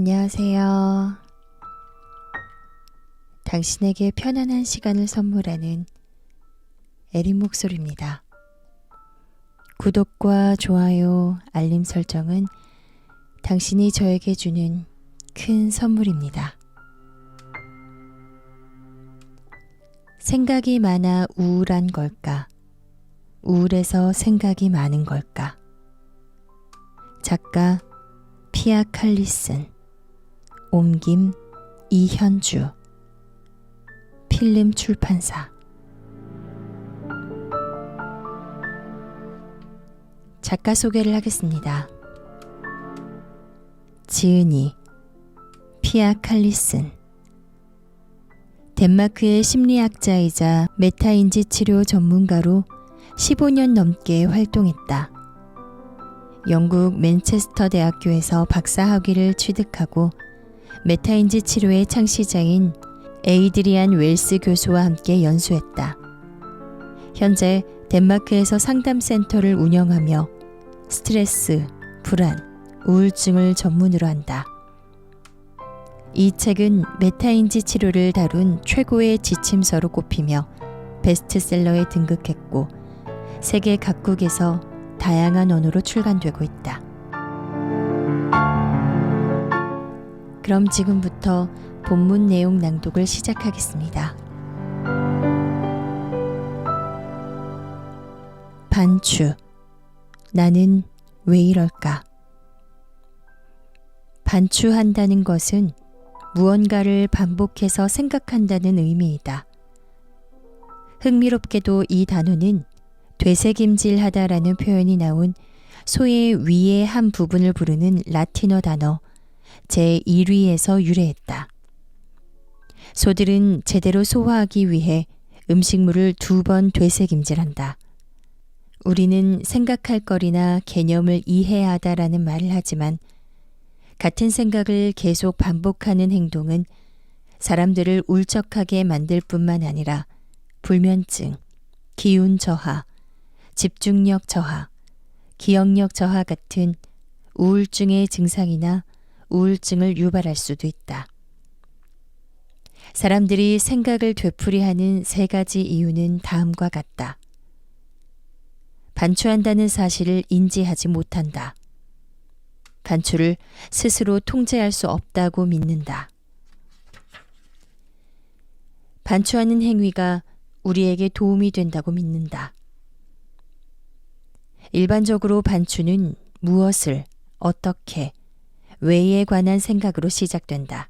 안녕하세요. 당신에게 편안한 시간을 선물하는 에린 목소리입니다. 구독과 좋아요, 알림 설정은 당신이 저에게 주는 큰 선물입니다. 생각이 많아 우울한 걸까? 우울해서 생각이 많은 걸까? 작가 피아 칼리슨, 옮김 이현주, 필름 출판사. 작가 소개를 하겠습니다. 지은이, 피아 칼리슨. 덴마크의 심리학자이자 메타인지 치료 전문가로 15년 넘게 활동했다. 영국 맨체스터 대학교에서 박사학위를 취득하고 메타인지 치료의 창시자인 에이드리안 웰스 교수와 함께 연수했다. 현재 덴마크에서 상담센터를 운영하며 스트레스, 불안, 우울증을 전문으로 한다. 이 책은 메타인지 치료를 다룬 최고의 지침서로 꼽히며 베스트셀러에 등극했고 세계 각국에서 다양한 언어로 출간되고 있다. 그럼 지금부터 본문 내용 낭독을 시작하겠습니다. 반추. 나는 왜 이럴까? 반추한다는 것은 무언가를 반복해서 생각한다는 의미이다. 흥미롭게도 이 단어는 되새김질하다라는 표현이 나온 소의 위의 한 부분을 부르는 라틴어 단어 제1위에서 유래했다. 소들은 제대로 소화하기 위해 음식물을 2번 되새김질한다. 우리는 생각할 거리나 개념을 이해해야 하다라는 말을 하지만 같은 생각을 계속 반복하는 행동은 사람들을 울적하게 만들 뿐만 아니라 불면증, 기운 저하, 집중력 저하, 기억력 저하 같은 우울증의 증상이나 우울증을 유발할 수도 있다. 사람들이 생각을 되풀이하는 3가지 이유는 다음과 같다. 반추한다는 사실을 인지하지 못한다. 반추를 스스로 통제할 수 없다고 믿는다. 반추하는 행위가 우리에게 도움이 된다고 믿는다. 일반적으로 반추는 무엇을, 어떻게, 왜에 관한 생각으로 시작된다.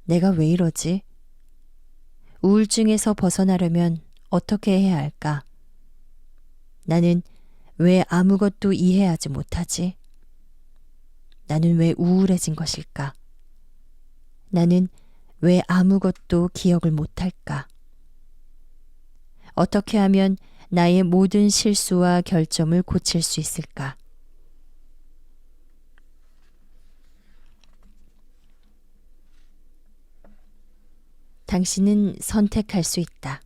내가 왜 이러지? 우울증에서 벗어나려면 어떻게 해야 할까? 나는 왜 아무것도 이해하지 못하지? 나는 왜 우울해진 것일까? 나는 왜 아무것도 기억을 못할까? 어떻게 하면 나의 모든 실수와 결점을 고칠 수 있을까? 당신은 선택할 수 있다.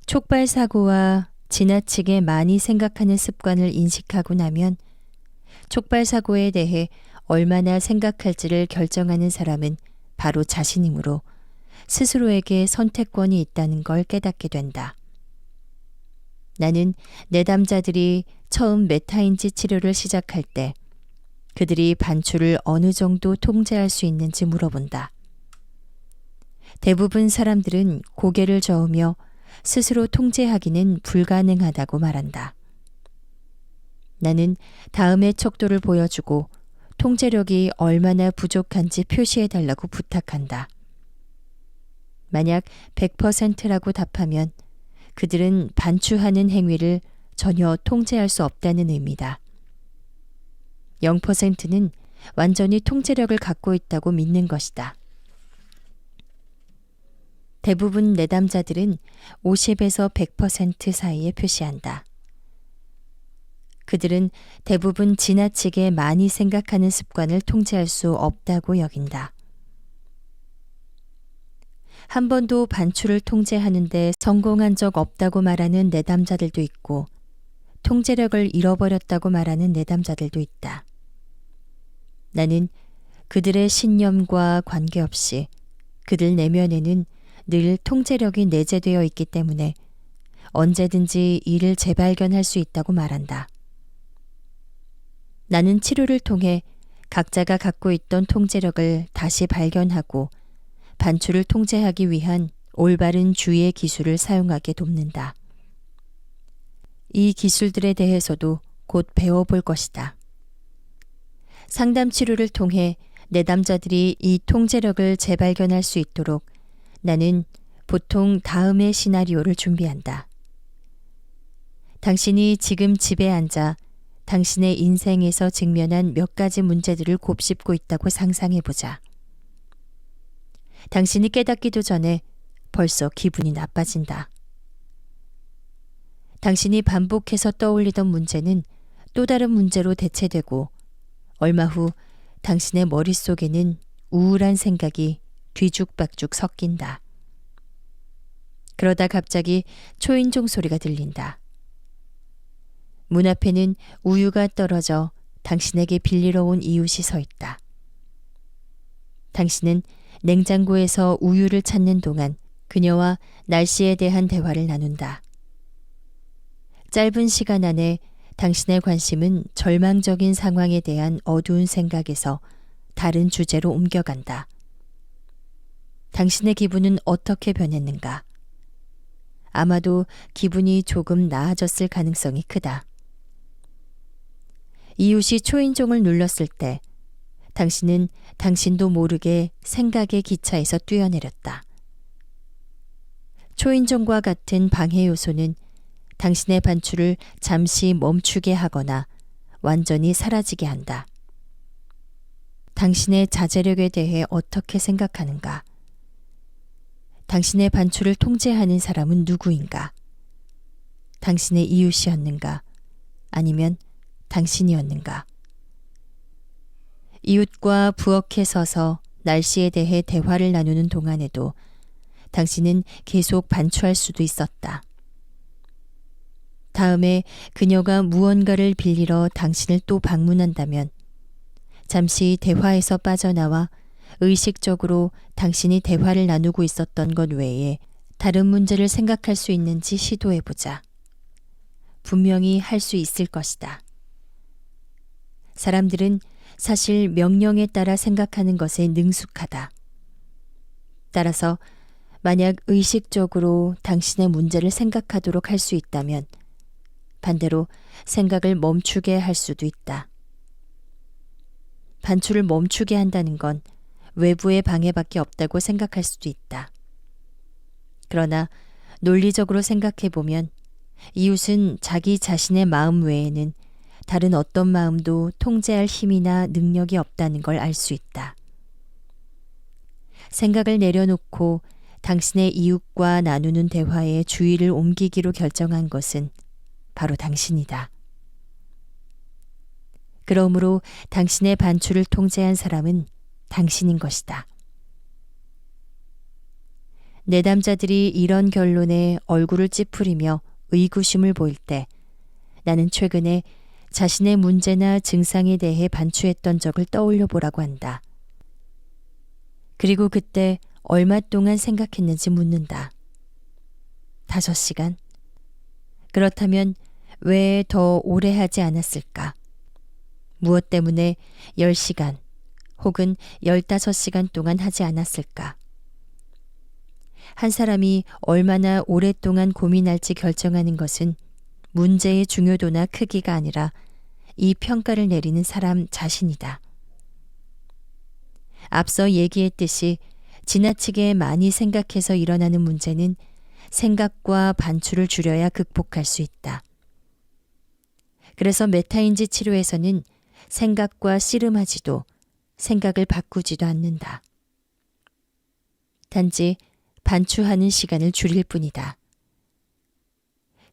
촉발사고와 지나치게 많이 생각하는 습관을 인식하고 나면 촉발사고에 대해 얼마나 생각할지를 결정하는 사람은 바로 자신이므로 스스로에게 선택권이 있다는 걸 깨닫게 된다. 나는 내담자들이 처음 메타인지 치료를 시작할 때 그들이 반추를 어느 정도 통제할 수 있는지 물어본다. 대부분 사람들은 고개를 저으며 스스로 통제하기는 불가능하다고 말한다. 나는 다음의 척도를 보여주고 통제력이 얼마나 부족한지 표시해달라고 부탁한다. 만약 100%라고 답하면 그들은 반추하는 행위를 전혀 통제할 수 없다는 의미다. 0%는 완전히 통제력을 갖고 있다고 믿는 것이다. 대부분 내담자들은 50에서 100% 사이에 표시한다. 그들은 대부분 지나치게 많이 생각하는 습관을 통제할 수 없다고 여긴다. 한 번도 반추를 통제하는데 성공한 적 없다고 말하는 내담자들도 있고 통제력을 잃어버렸다고 말하는 내담자들도 있다. 나는 그들의 신념과 관계없이 그들 내면에는 늘 통제력이 내재되어 있기 때문에 언제든지 이를 재발견할 수 있다고 말한다. 나는 치료를 통해 각자가 갖고 있던 통제력을 다시 발견하고 반추를 통제하기 위한 올바른 주의의 기술을 사용하게 돕는다. 이 기술들에 대해서도 곧 배워볼 것이다. 상담 치료를 통해 내담자들이 이 통제력을 재발견할 수 있도록 나는 보통 다음의 시나리오를 준비한다. 당신이 지금 집에 앉아 당신의 인생에서 직면한 몇 가지 문제들을 곱씹고 있다고 상상해보자. 당신이 깨닫기도 전에 벌써 기분이 나빠진다. 당신이 반복해서 떠올리던 문제는 또 다른 문제로 대체되고 얼마 후 당신의 머릿속에는 우울한 생각이 뒤죽박죽 섞인다. 그러다 갑자기 초인종 소리가 들린다. 문 앞에는 우유가 떨어져 당신에게 빌리러 온 이웃이 서 있다. 당신은 냉장고에서 우유를 찾는 동안 그녀와 날씨에 대한 대화를 나눈다. 짧은 시간 안에 당신의 관심은 절망적인 상황에 대한 어두운 생각에서 다른 주제로 옮겨간다. 당신의 기분은 어떻게 변했는가? 아마도 기분이 조금 나아졌을 가능성이 크다. 이웃이 초인종을 눌렀을 때 당신은 당신도 모르게 생각의 기차에서 뛰어내렸다. 초인종과 같은 방해 요소는 당신의 반추를 잠시 멈추게 하거나 완전히 사라지게 한다. 당신의 자제력에 대해 어떻게 생각하는가? 당신의 반추를 통제하는 사람은 누구인가? 당신의 이웃이었는가? 아니면 당신이었는가? 이웃과 부엌에 서서 날씨에 대해 대화를 나누는 동안에도 당신은 계속 반추할 수도 있었다. 다음에 그녀가 무언가를 빌리러 당신을 또 방문한다면 잠시 대화에서 빠져나와 의식적으로 당신이 대화를 나누고 있었던 것 외에 다른 문제를 생각할 수 있는지 시도해보자. 분명히 할 수 있을 것이다. 사람들은 사실 명령에 따라 생각하는 것에 능숙하다. 따라서 만약 의식적으로 당신의 문제를 생각하도록 할 수 있다면 반대로 생각을 멈추게 할 수도 있다. 반추를 멈추게 한다는 건 외부의 방해밖에 없다고 생각할 수도 있다. 그러나 논리적으로 생각해보면 이웃은 자기 자신의 마음 외에는 다른 어떤 마음도 통제할 힘이나 능력이 없다는 걸 알 수 있다. 생각을 내려놓고 당신의 이웃과 나누는 대화에 주의를 옮기기로 결정한 것은 바로 당신이다. 그러므로 당신의 반추를 통제한 사람은 당신인 것이다. 내담자들이 이런 결론에 얼굴을 찌푸리며 의구심을 보일 때 나는 최근에 자신의 문제나 증상에 대해 반추했던 적을 떠올려 보라고 한다. 그리고 그때 얼마 동안 생각했는지 묻는다. 5시간? 그렇다면 왜 더 오래 하지 않았을까? 무엇 때문에 10시간 혹은 15시간 동안 하지 않았을까? 한 사람이 얼마나 오랫동안 고민할지 결정하는 것은 문제의 중요도나 크기가 아니라 이 평가를 내리는 사람 자신이다. 앞서 얘기했듯이 지나치게 많이 생각해서 일어나는 문제는 생각과 반추를 줄여야 극복할 수 있다. 그래서 메타인지 치료에서는 생각과 씨름하지도 생각을 바꾸지도 않는다. 단지 반추하는 시간을 줄일 뿐이다.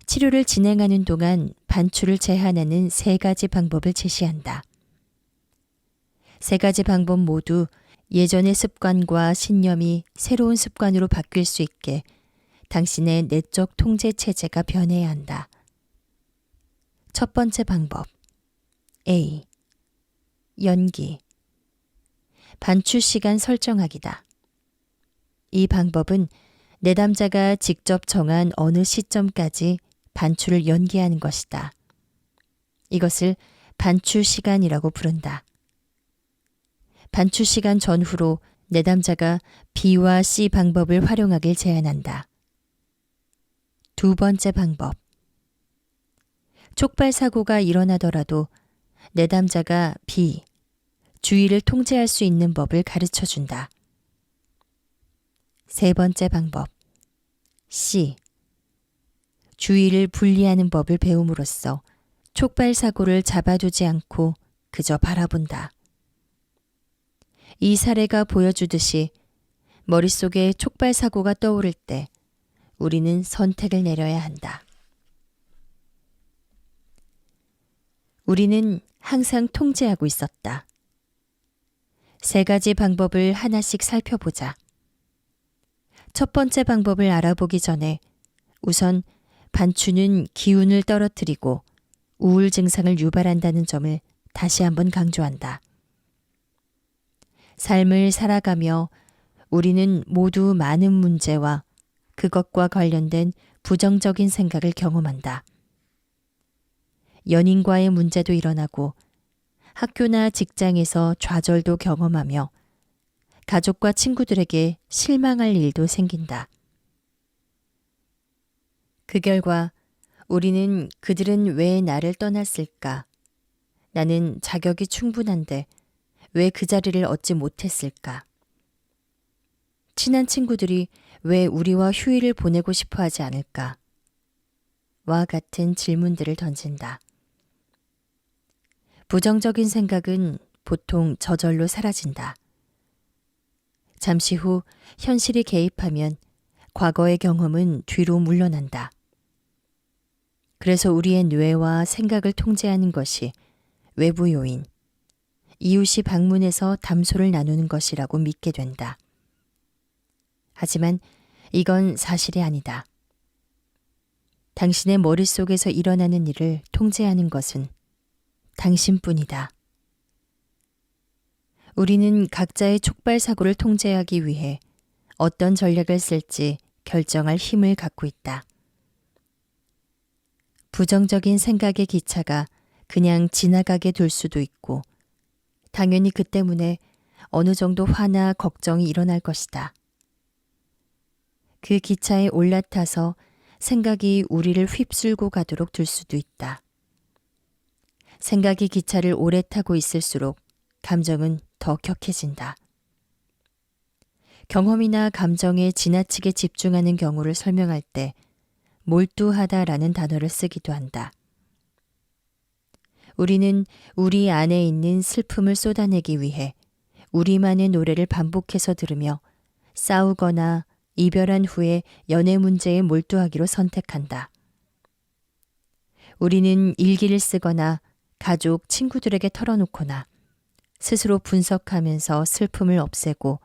치료를 진행하는 동안 반추를 제한하는 3가지 방법을 제시한다. 3가지 방법 모두 예전의 습관과 신념이 새로운 습관으로 바뀔 수 있게 당신의 내적 통제 체제가 변해야 한다. 첫 번째 방법. A. 연기. 반추 시간 설정하기다. 이 방법은 내담자가 직접 정한 어느 시점까지 반추를 연기하는 것이다. 이것을 반추 시간이라고 부른다. 반추 시간 전후로 내담자가 B와 C 방법을 활용하길 제안한다. 두 번째 방법. 촉발 사고가 일어나더라도 내담자가 B, 주의를 통제할 수 있는 법을 가르쳐 준다. 세 번째 방법. C. 주의를 분리하는 법을 배움으로써 촉발 사고를 잡아두지 않고 그저 바라본다. 이 사례가 보여주듯이 머릿속에 촉발 사고가 떠오를 때 우리는 선택을 내려야 한다. 우리는 항상 통제하고 있었다. 세 가지 방법을 하나씩 살펴보자. 첫 번째 방법을 알아보기 전에 우선 반추는 기운을 떨어뜨리고 우울 증상을 유발한다는 점을 다시 한번 강조한다. 삶을 살아가며 우리는 모두 많은 문제와 그것과 관련된 부정적인 생각을 경험한다. 연인과의 문제도 일어나고 학교나 직장에서 좌절도 경험하며 가족과 친구들에게 실망할 일도 생긴다. 그 결과 우리는 그들은 왜 나를 떠났을까? 나는 자격이 충분한데 왜 그 자리를 얻지 못했을까? 친한 친구들이 왜 우리와 휴일을 보내고 싶어 하지 않을까? 와 같은 질문들을 던진다. 부정적인 생각은 보통 저절로 사라진다. 잠시 후 현실이 개입하면 과거의 경험은 뒤로 물러난다. 그래서 우리의 뇌와 생각을 통제하는 것이 외부 요인, 이웃이 방문해서 담소를 나누는 것이라고 믿게 된다. 하지만 이건 사실이 아니다. 당신의 머릿속에서 일어나는 일을 통제하는 것은 당신뿐이다. 우리는 각자의 촉발 사고를 통제하기 위해 어떤 전략을 쓸지 결정할 힘을 갖고 있다. 부정적인 생각의 기차가 그냥 지나가게 둘 수도 있고, 당연히 그 때문에 어느 정도 화나 걱정이 일어날 것이다. 그 기차에 올라타서 생각이 우리를 휩쓸고 가도록 둘 수도 있다. 생각이 기차를 오래 타고 있을수록 감정은 더 격해진다. 경험이나 감정에 지나치게 집중하는 경우를 설명할 때 몰두하다라는 단어를 쓰기도 한다. 우리는 우리 안에 있는 슬픔을 쏟아내기 위해 우리만의 노래를 반복해서 들으며 싸우거나 이별한 후에 연애 문제에 몰두하기로 선택한다. 우리는 일기를 쓰거나 가족, 친구들에게 털어놓거나 스스로 분석하면서 슬픔을 없애고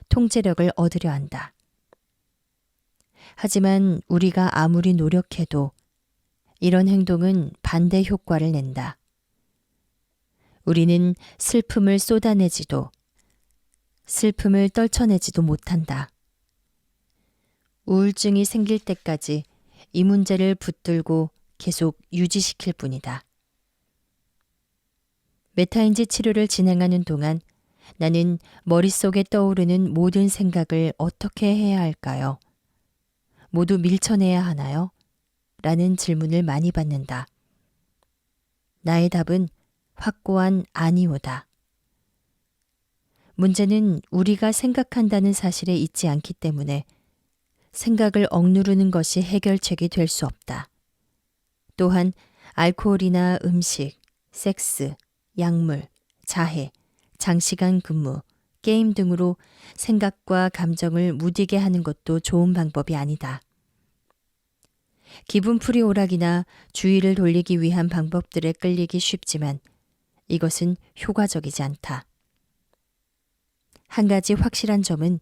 통제력을 얻으려 한다. 하지만 우리가 아무리 노력해도 이런 행동은 반대 효과를 낸다. 우리는 슬픔을 쏟아내지도 슬픔을 떨쳐내지도 못한다. 우울증이 생길 때까지 이 문제를 붙들고 계속 유지시킬 뿐이다. 메타인지 치료를 진행하는 동안 나는 머릿속에 떠오르는 모든 생각을 어떻게 해야 할까요? 모두 밀쳐내야 하나요? 라는 질문을 많이 받는다. 나의 답은 확고한 아니오다. 문제는 우리가 생각한다는 사실에 있지 않기 때문에 생각을 억누르는 것이 해결책이 될 수 없다. 또한 알코올이나 음식, 섹스, 약물, 자해, 장시간 근무, 게임 등으로 생각과 감정을 무디게 하는 것도 좋은 방법이 아니다. 기분풀이 오락이나 주의를 돌리기 위한 방법들에 끌리기 쉽지만 이것은 효과적이지 않다. 한 가지 확실한 점은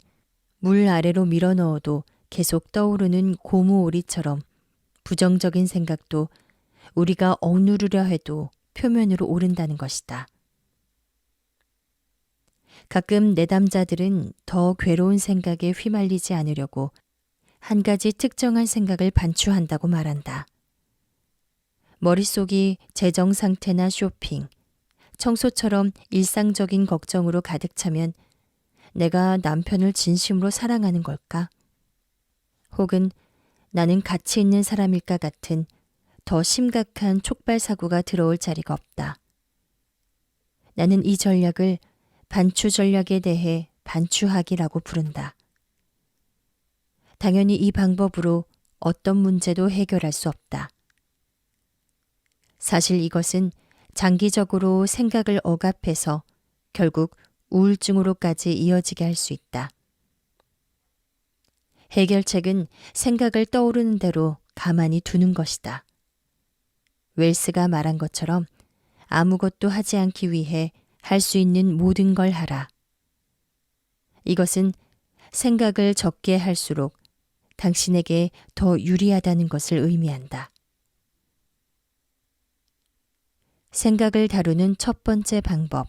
물 아래로 밀어넣어도 계속 떠오르는 고무오리처럼 부정적인 생각도 우리가 억누르려 해도 표면으로 오른다는 것이다. 가끔 내담자들은 더 괴로운 생각에 휘말리지 않으려고 한 가지 특정한 생각을 반추한다고 말한다. 머릿속이 재정 상태나 쇼핑, 청소처럼 일상적인 걱정으로 가득 차면 내가 남편을 진심으로 사랑하는 걸까? 혹은 나는 가치 있는 사람일까 같은 더 심각한 촉발 사고가 들어올 자리가 없다. 나는 이 전략을 반추 전략에 대해 반추하기라고 부른다. 당연히 이 방법으로 어떤 문제도 해결할 수 없다. 사실 이것은 장기적으로 생각을 억압해서 결국 우울증으로까지 이어지게 할 수 있다. 해결책은 생각을 떠오르는 대로 가만히 두는 것이다. 웰스가 말한 것처럼 아무것도 하지 않기 위해 할 수 있는 모든 걸 하라. 이것은 생각을 적게 할수록 당신에게 더 유리하다는 것을 의미한다. 생각을 다루는 첫 번째 방법.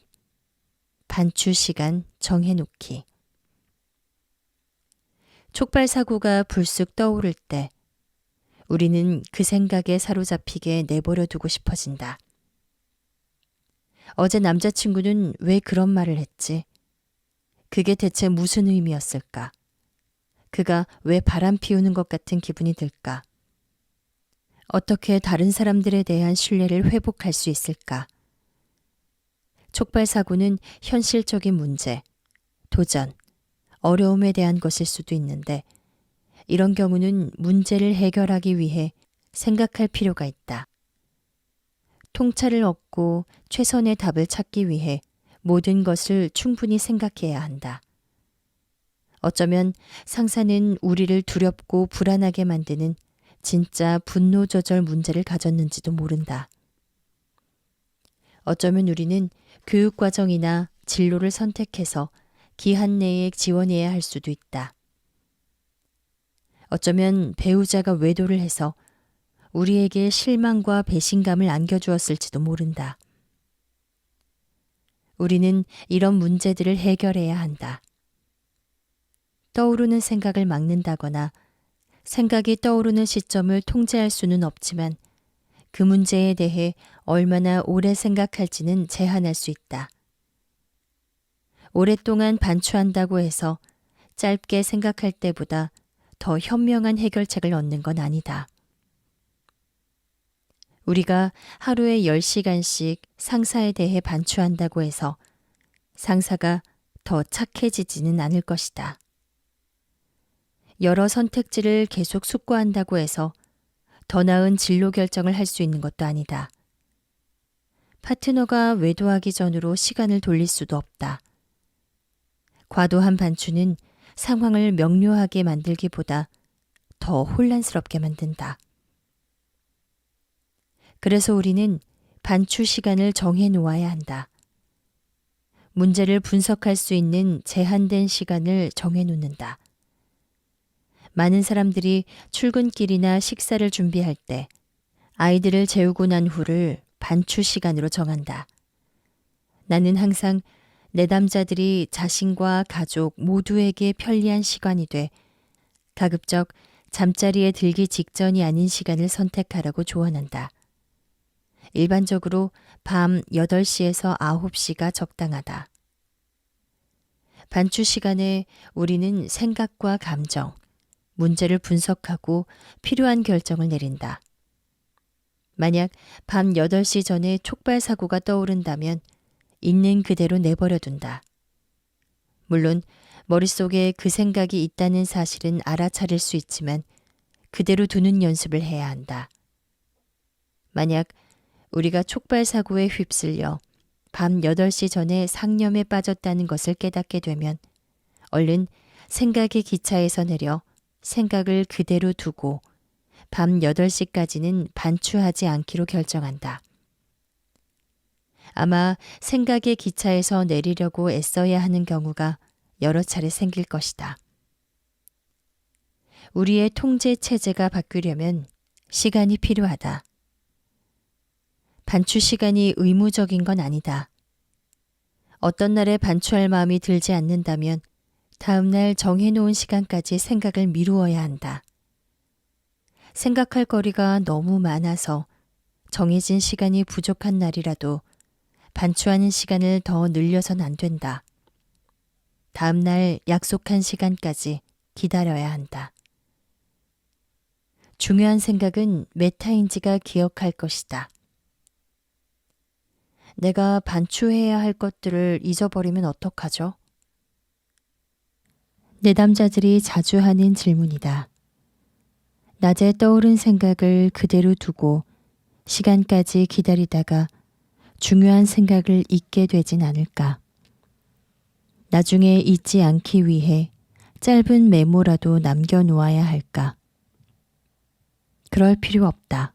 반추 시간 정해놓기. 촉발 사고가 불쑥 떠오를 때 우리는 그 생각에 사로잡히게 내버려 두고 싶어진다. 어제 남자친구는 왜 그런 말을 했지? 그게 대체 무슨 의미였을까? 그가 왜 바람 피우는 것 같은 기분이 들까? 어떻게 다른 사람들에 대한 신뢰를 회복할 수 있을까? 촉발 사고는 현실적인 문제, 도전, 어려움에 대한 것일 수도 있는데 이런 경우는 문제를 해결하기 위해 생각할 필요가 있다. 통찰을 얻고 최선의 답을 찾기 위해 모든 것을 충분히 생각해야 한다. 어쩌면 상사는 우리를 두렵고 불안하게 만드는 진짜 분노 조절 문제를 가졌는지도 모른다. 어쩌면 우리는 교육과정이나 진로를 선택해서 기한 내에 지원해야 할 수도 있다. 어쩌면 배우자가 외도를 해서 우리에게 실망과 배신감을 안겨주었을지도 모른다. 우리는 이런 문제들을 해결해야 한다. 떠오르는 생각을 막는다거나 생각이 떠오르는 시점을 통제할 수는 없지만 그 문제에 대해 얼마나 오래 생각할지는 제한할 수 있다. 오랫동안 반추한다고 해서 짧게 생각할 때보다 더 현명한 해결책을 얻는 건 아니다. 우리가 하루에 10시간씩 상사에 대해 반추한다고 해서 상사가 더 착해지지는 않을 것이다. 여러 선택지를 계속 숙고한다고 해서 더 나은 진로 결정을 할 수 있는 것도 아니다. 파트너가 외도하기 전으로 시간을 돌릴 수도 없다. 과도한 반추는 상황을 명료하게 만들기보다 더 혼란스럽게 만든다. 그래서 우리는 반추 시간을 정해 놓아야 한다. 문제를 분석할 수 있는 제한된 시간을 정해 놓는다. 많은 사람들이 출근길이나 식사를 준비할 때 아이들을 재우고 난 후를 반추 시간으로 정한다. 나는 항상 내담자들이 자신과 가족 모두에게 편리한 시간이 돼 가급적 잠자리에 들기 직전이 아닌 시간을 선택하라고 조언한다. 일반적으로 밤 8시에서 9시가 적당하다. 반추 시간에 우리는 생각과 감정, 문제를 분석하고 필요한 결정을 내린다. 만약 밤 8시 전에 촉발 사고가 떠오른다면 있는 그대로 내버려 둔다. 물론 머릿속에 그 생각이 있다는 사실은 알아차릴 수 있지만 그대로 두는 연습을 해야 한다. 만약 우리가 촉발 사고에 휩쓸려 밤 8시 전에 상념에 빠졌다는 것을 깨닫게 되면 얼른 생각의 기차에서 내려 생각을 그대로 두고 밤 8시까지는 반추하지 않기로 결정한다. 아마 생각의 기차에서 내리려고 애써야 하는 경우가 여러 차례 생길 것이다. 우리의 통제 체제가 바뀌려면 시간이 필요하다. 반추 시간이 의무적인 건 아니다. 어떤 날에 반추할 마음이 들지 않는다면 다음날 정해놓은 시간까지 생각을 미루어야 한다. 생각할 거리가 너무 많아서 정해진 시간이 부족한 날이라도 반추하는 시간을 더 늘려선 안 된다. 다음날 약속한 시간까지 기다려야 한다. 중요한 생각은 메타인지가 기억할 것이다. 내가 반추해야 할 것들을 잊어버리면 어떡하죠? 내담자들이 자주 하는 질문이다. 낮에 떠오른 생각을 그대로 두고 시간까지 기다리다가 중요한 생각을 잊게 되진 않을까? 나중에 잊지 않기 위해 짧은 메모라도 남겨놓아야 할까? 그럴 필요 없다.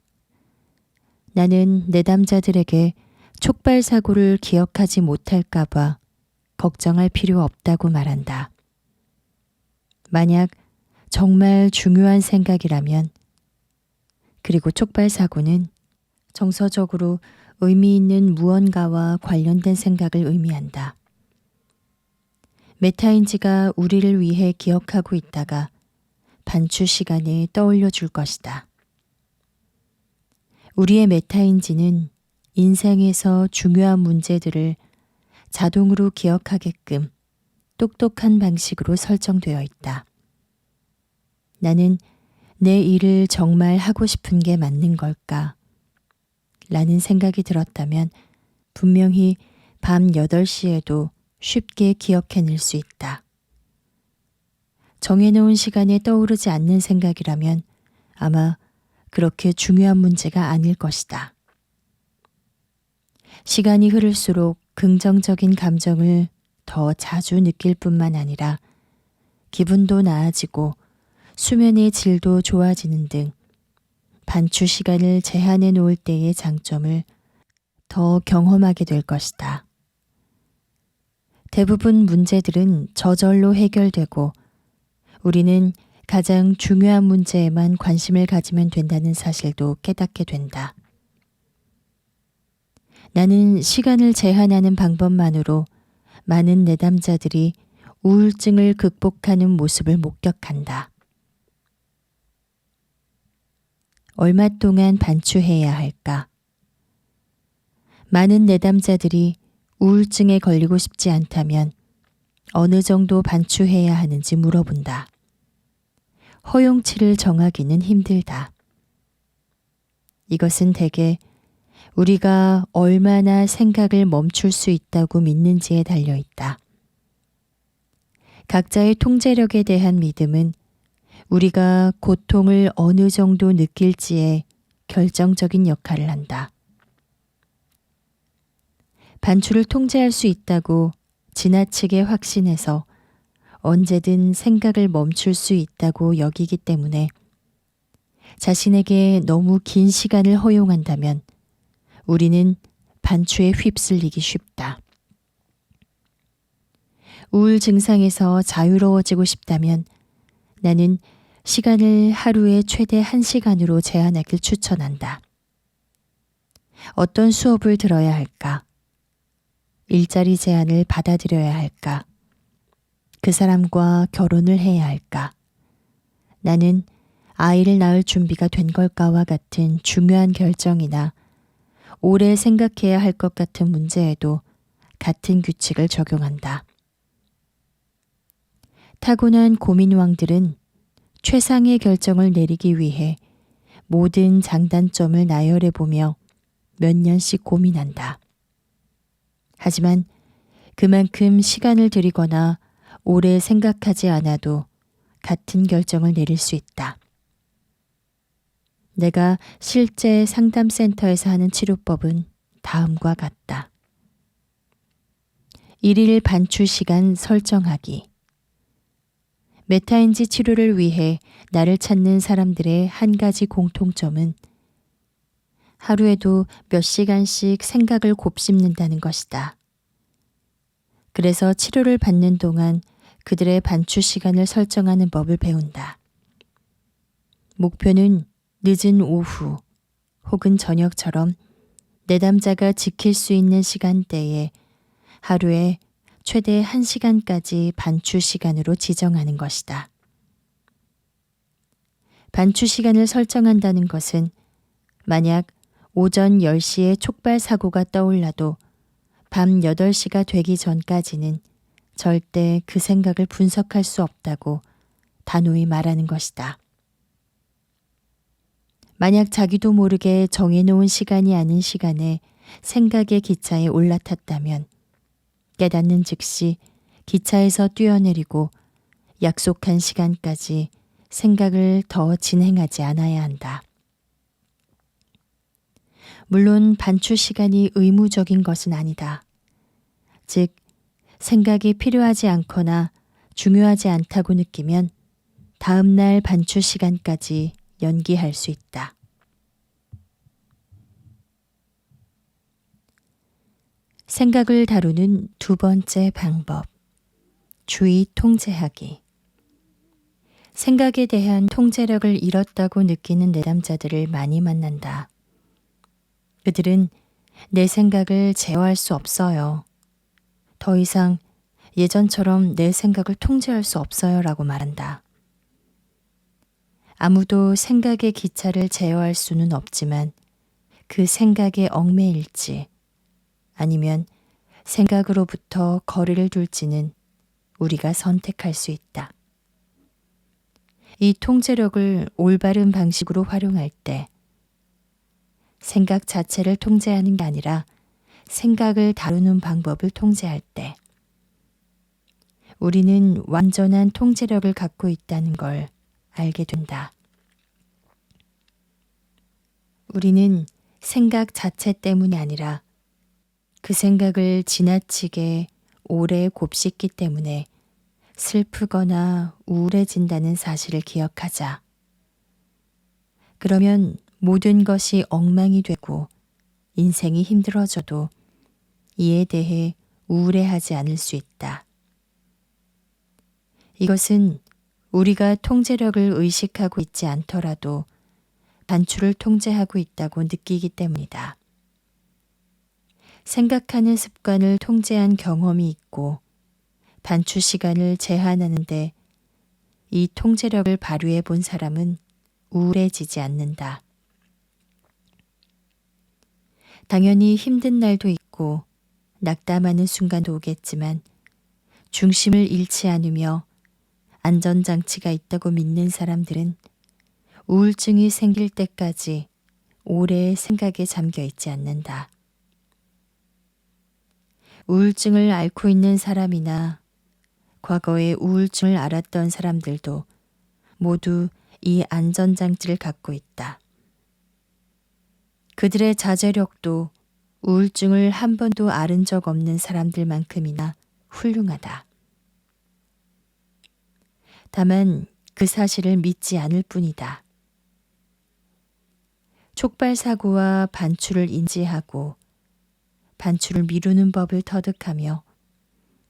나는 내담자들에게 촉발사고를 기억하지 못할까봐 걱정할 필요 없다고 말한다. 만약 정말 중요한 생각이라면, 그리고 촉발사고는 정서적으로 의미 있는 무언가와 관련된 생각을 의미한다. 메타인지가 우리를 위해 기억하고 있다가 반추 시간에 떠올려 줄 것이다. 우리의 메타인지는 인생에서 중요한 문제들을 자동으로 기억하게끔 똑똑한 방식으로 설정되어 있다. 나는 내 일을 정말 하고 싶은 게 맞는 걸까? 라는 생각이 들었다면 분명히 밤 8시에도 쉽게 기억해낼 수 있다. 정해놓은 시간에 떠오르지 않는 생각이라면 아마 그렇게 중요한 문제가 아닐 것이다. 시간이 흐를수록 긍정적인 감정을 더 자주 느낄 뿐만 아니라 기분도 나아지고 수면의 질도 좋아지는 등 반추 시간을 제한해 놓을 때의 장점을 더 경험하게 될 것이다. 대부분 문제들은 저절로 해결되고 우리는 가장 중요한 문제에만 관심을 가지면 된다는 사실도 깨닫게 된다. 나는 시간을 제한하는 방법만으로 많은 내담자들이 우울증을 극복하는 모습을 목격한다. 얼마 동안 반추해야 할까? 많은 내담자들이 우울증에 걸리고 싶지 않다면 어느 정도 반추해야 하는지 물어본다. 허용치를 정하기는 힘들다. 이것은 대개 우리가 얼마나 생각을 멈출 수 있다고 믿는지에 달려 있다. 각자의 통제력에 대한 믿음은 우리가 고통을 어느 정도 느낄지에 결정적인 역할을 한다. 반추를 통제할 수 있다고 지나치게 확신해서 언제든 생각을 멈출 수 있다고 여기기 때문에 자신에게 너무 긴 시간을 허용한다면 우리는 반추에 휩쓸리기 쉽다. 우울 증상에서 자유로워지고 싶다면 나는 시간을 하루에 최대 1시간으로 제한하길 추천한다. 어떤 수업을 들어야 할까? 일자리 제한을 받아들여야 할까? 그 사람과 결혼을 해야 할까? 나는 아이를 낳을 준비가 된 걸까와 같은 중요한 결정이나 오래 생각해야 할 것 같은 문제에도 같은 규칙을 적용한다. 타고난 고민왕들은 최상의 결정을 내리기 위해 모든 장단점을 나열해보며 몇 년씩 고민한다. 하지만 그만큼 시간을 들이거나 오래 생각하지 않아도 같은 결정을 내릴 수 있다. 내가 실제 상담센터에서 하는 치료법은 다음과 같다. 1일 반추 시간 설정하기. 메타인지 치료를 위해 나를 찾는 사람들의 한 가지 공통점은 하루에도 몇 시간씩 생각을 곱씹는다는 것이다. 그래서 치료를 받는 동안 그들의 반추 시간을 설정하는 법을 배운다. 목표는 늦은 오후 혹은 저녁처럼 내담자가 지킬 수 있는 시간대에 하루에 최대 1시간까지 반추 시간으로 지정하는 것이다. 반추 시간을 설정한다는 것은 만약 오전 10시에 촉발 사고가 떠올라도 밤 8시가 되기 전까지는 절대 그 생각을 분석할 수 없다고 단호히 말하는 것이다. 만약 자기도 모르게 정해놓은 시간이 아닌 시간에 생각의 기차에 올라탔다면 깨닫는 즉시 기차에서 뛰어내리고 약속한 시간까지 생각을 더 진행하지 않아야 한다. 물론 반추 시간이 의무적인 것은 아니다. 즉, 생각이 필요하지 않거나 중요하지 않다고 느끼면 다음날 반추 시간까지 연기할 수 있다. 생각을 다루는 두 번째 방법, 주의 통제하기. 생각에 대한 통제력을 잃었다고 느끼는 내담자들을 많이 만난다. 그들은 내 생각을 제어할 수 없어요. 더 이상 예전처럼 내 생각을 통제할 수 없어요 라고 말한다. 아무도 생각의 기차를 제어할 수는 없지만 그 생각에 얽매일지 아니면 생각으로부터 거리를 둘지는 우리가 선택할 수 있다. 이 통제력을 올바른 방식으로 활용할 때 생각 자체를 통제하는 게 아니라 생각을 다루는 방법을 통제할 때 우리는 완전한 통제력을 갖고 있다는 걸 알게 된다. 우리는 생각 자체 때문이 아니라 그 생각을 지나치게 오래 곱씹기 때문에 슬프거나 우울해진다는 사실을 기억하자. 그러면 모든 것이 엉망이 되고 인생이 힘들어져도 이에 대해 우울해하지 않을 수 있다. 이것은 우리가 통제력을 의식하고 있지 않더라도 반추를 통제하고 있다고 느끼기 때문이다. 생각하는 습관을 통제한 경험이 있고 반추 시간을 제한하는데 이 통제력을 발휘해 본 사람은 우울해지지 않는다. 당연히 힘든 날도 있고 낙담하는 순간도 오겠지만 중심을 잃지 않으며 안전장치가 있다고 믿는 사람들은 우울증이 생길 때까지 오래 생각에 잠겨 있지 않는다. 우울증을 앓고 있는 사람이나 과거에 우울증을 앓았던 사람들도 모두 이 안전장치를 갖고 있다. 그들의 자제력도 우울증을 한 번도 앓은 적 없는 사람들만큼이나 훌륭하다. 다만 그 사실을 믿지 않을 뿐이다. 촉발 사고와 반추를 인지하고 반추를 미루는 법을 터득하며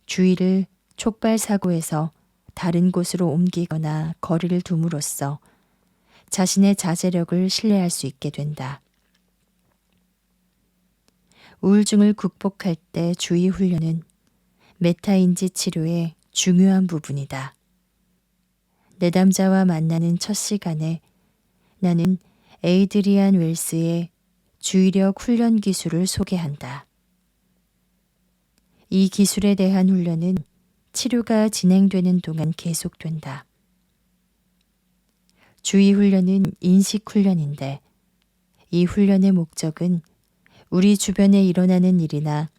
주의를 촉발 사고에서 다른 곳으로 옮기거나 거리를 둠으로써 자신의 자제력을 신뢰할 수 있게 된다. 우울증을 극복할 때 주의 훈련은 메타인지 치료의 중요한 부분이다. 내담자와 만나는 첫 시간에 나는 에이드리안 웰스의 주의력 훈련 기술을 소개한다. 이 기술에 대한 훈련은 치료가 진행되는 동안 계속된다. 주의 훈련은 인식 훈련인데 이 훈련의 목적은 우리 주변에 일어나는 일이나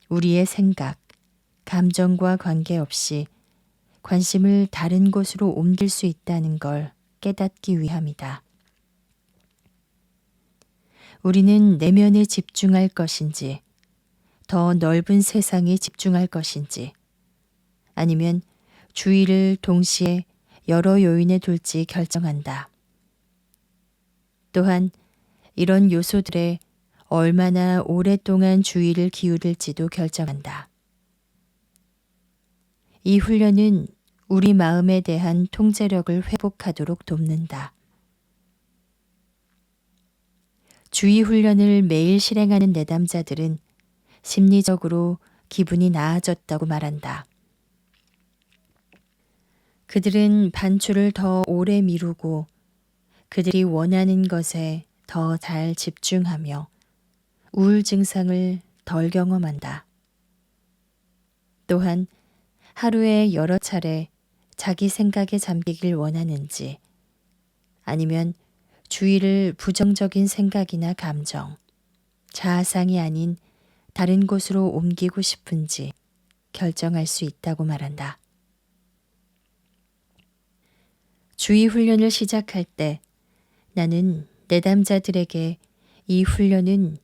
우리의 생각, 감정과 관계없이 관심을 다른 곳으로 옮길 수 있다는 걸 깨닫기 위함이다. 우리는 내면에 집중할 것인지, 더 넓은 세상에 집중할 것인지, 아니면 주의를 동시에 여러 요인에 둘지 결정한다. 또한 이런 요소들에 얼마나 오랫동안 주의를 기울일지도 결정한다. 이 훈련은 우리 마음에 대한 통제력을 회복하도록 돕는다. 주의 훈련을 매일 실행하는 내담자들은 심리적으로 기분이 나아졌다고 말한다. 그들은 반추를 더 오래 미루고 그들이 원하는 것에 더 잘 집중하며 우울 증상을 덜 경험한다. 또한 하루에 여러 차례 자기 생각에 잠기길 원하는지 아니면 주의를 부정적인 생각이나 감정, 자아상이 아닌 다른 곳으로 옮기고 싶은지 결정할 수 있다고 말한다. 주의 훈련을 시작할 때 나는 내담자들에게 이 훈련은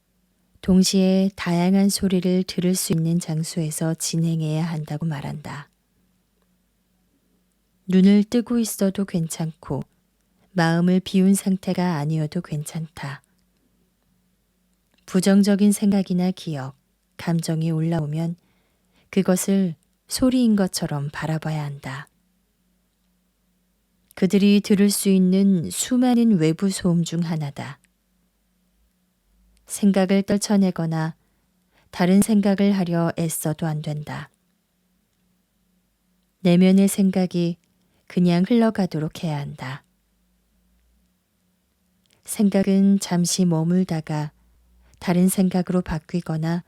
동시에 다양한 소리를 들을 수 있는 장소에서 진행해야 한다고 말한다. 눈을 뜨고 있어도 괜찮고 마음을 비운 상태가 아니어도 괜찮다. 부정적인 생각이나 기억, 감정이 올라오면 그것을 소리인 것처럼 바라봐야 한다. 그들이 들을 수 있는 수많은 외부 소음 중 하나다. 생각을 떨쳐내거나 다른 생각을 하려 애써도 안 된다. 내면의 생각이 그냥 흘러가도록 해야 한다. 생각은 잠시 머물다가 다른 생각으로 바뀌거나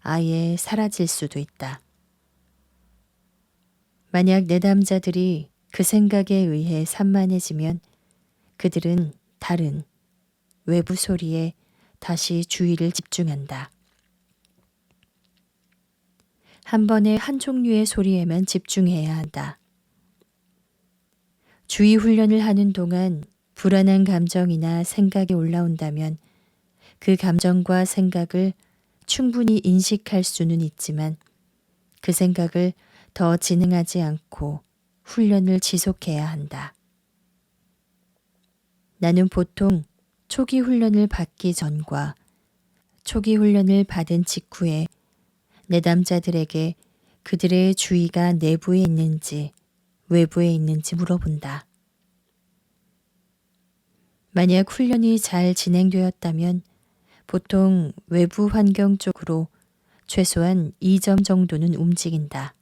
아예 사라질 수도 있다. 만약 내담자들이 그 생각에 의해 산만해지면 그들은 다른 외부 소리에 다시 주의를 집중한다. 한 번에 한 종류의 소리에만 집중해야 한다. 주의 훈련을 하는 동안 불안한 감정이나 생각이 올라온다면 그 감정과 생각을 충분히 인식할 수는 있지만 그 생각을 더 진행하지 않고 훈련을 지속해야 한다. 나는 보통 초기 훈련을 받기 전과 초기 훈련을 받은 직후에 내담자들에게 그들의 주의가 내부에 있는지 외부에 있는지 물어본다. 만약 훈련이 잘 진행되었다면 보통 외부 환경 쪽으로 최소한 2점 정도는 움직인다.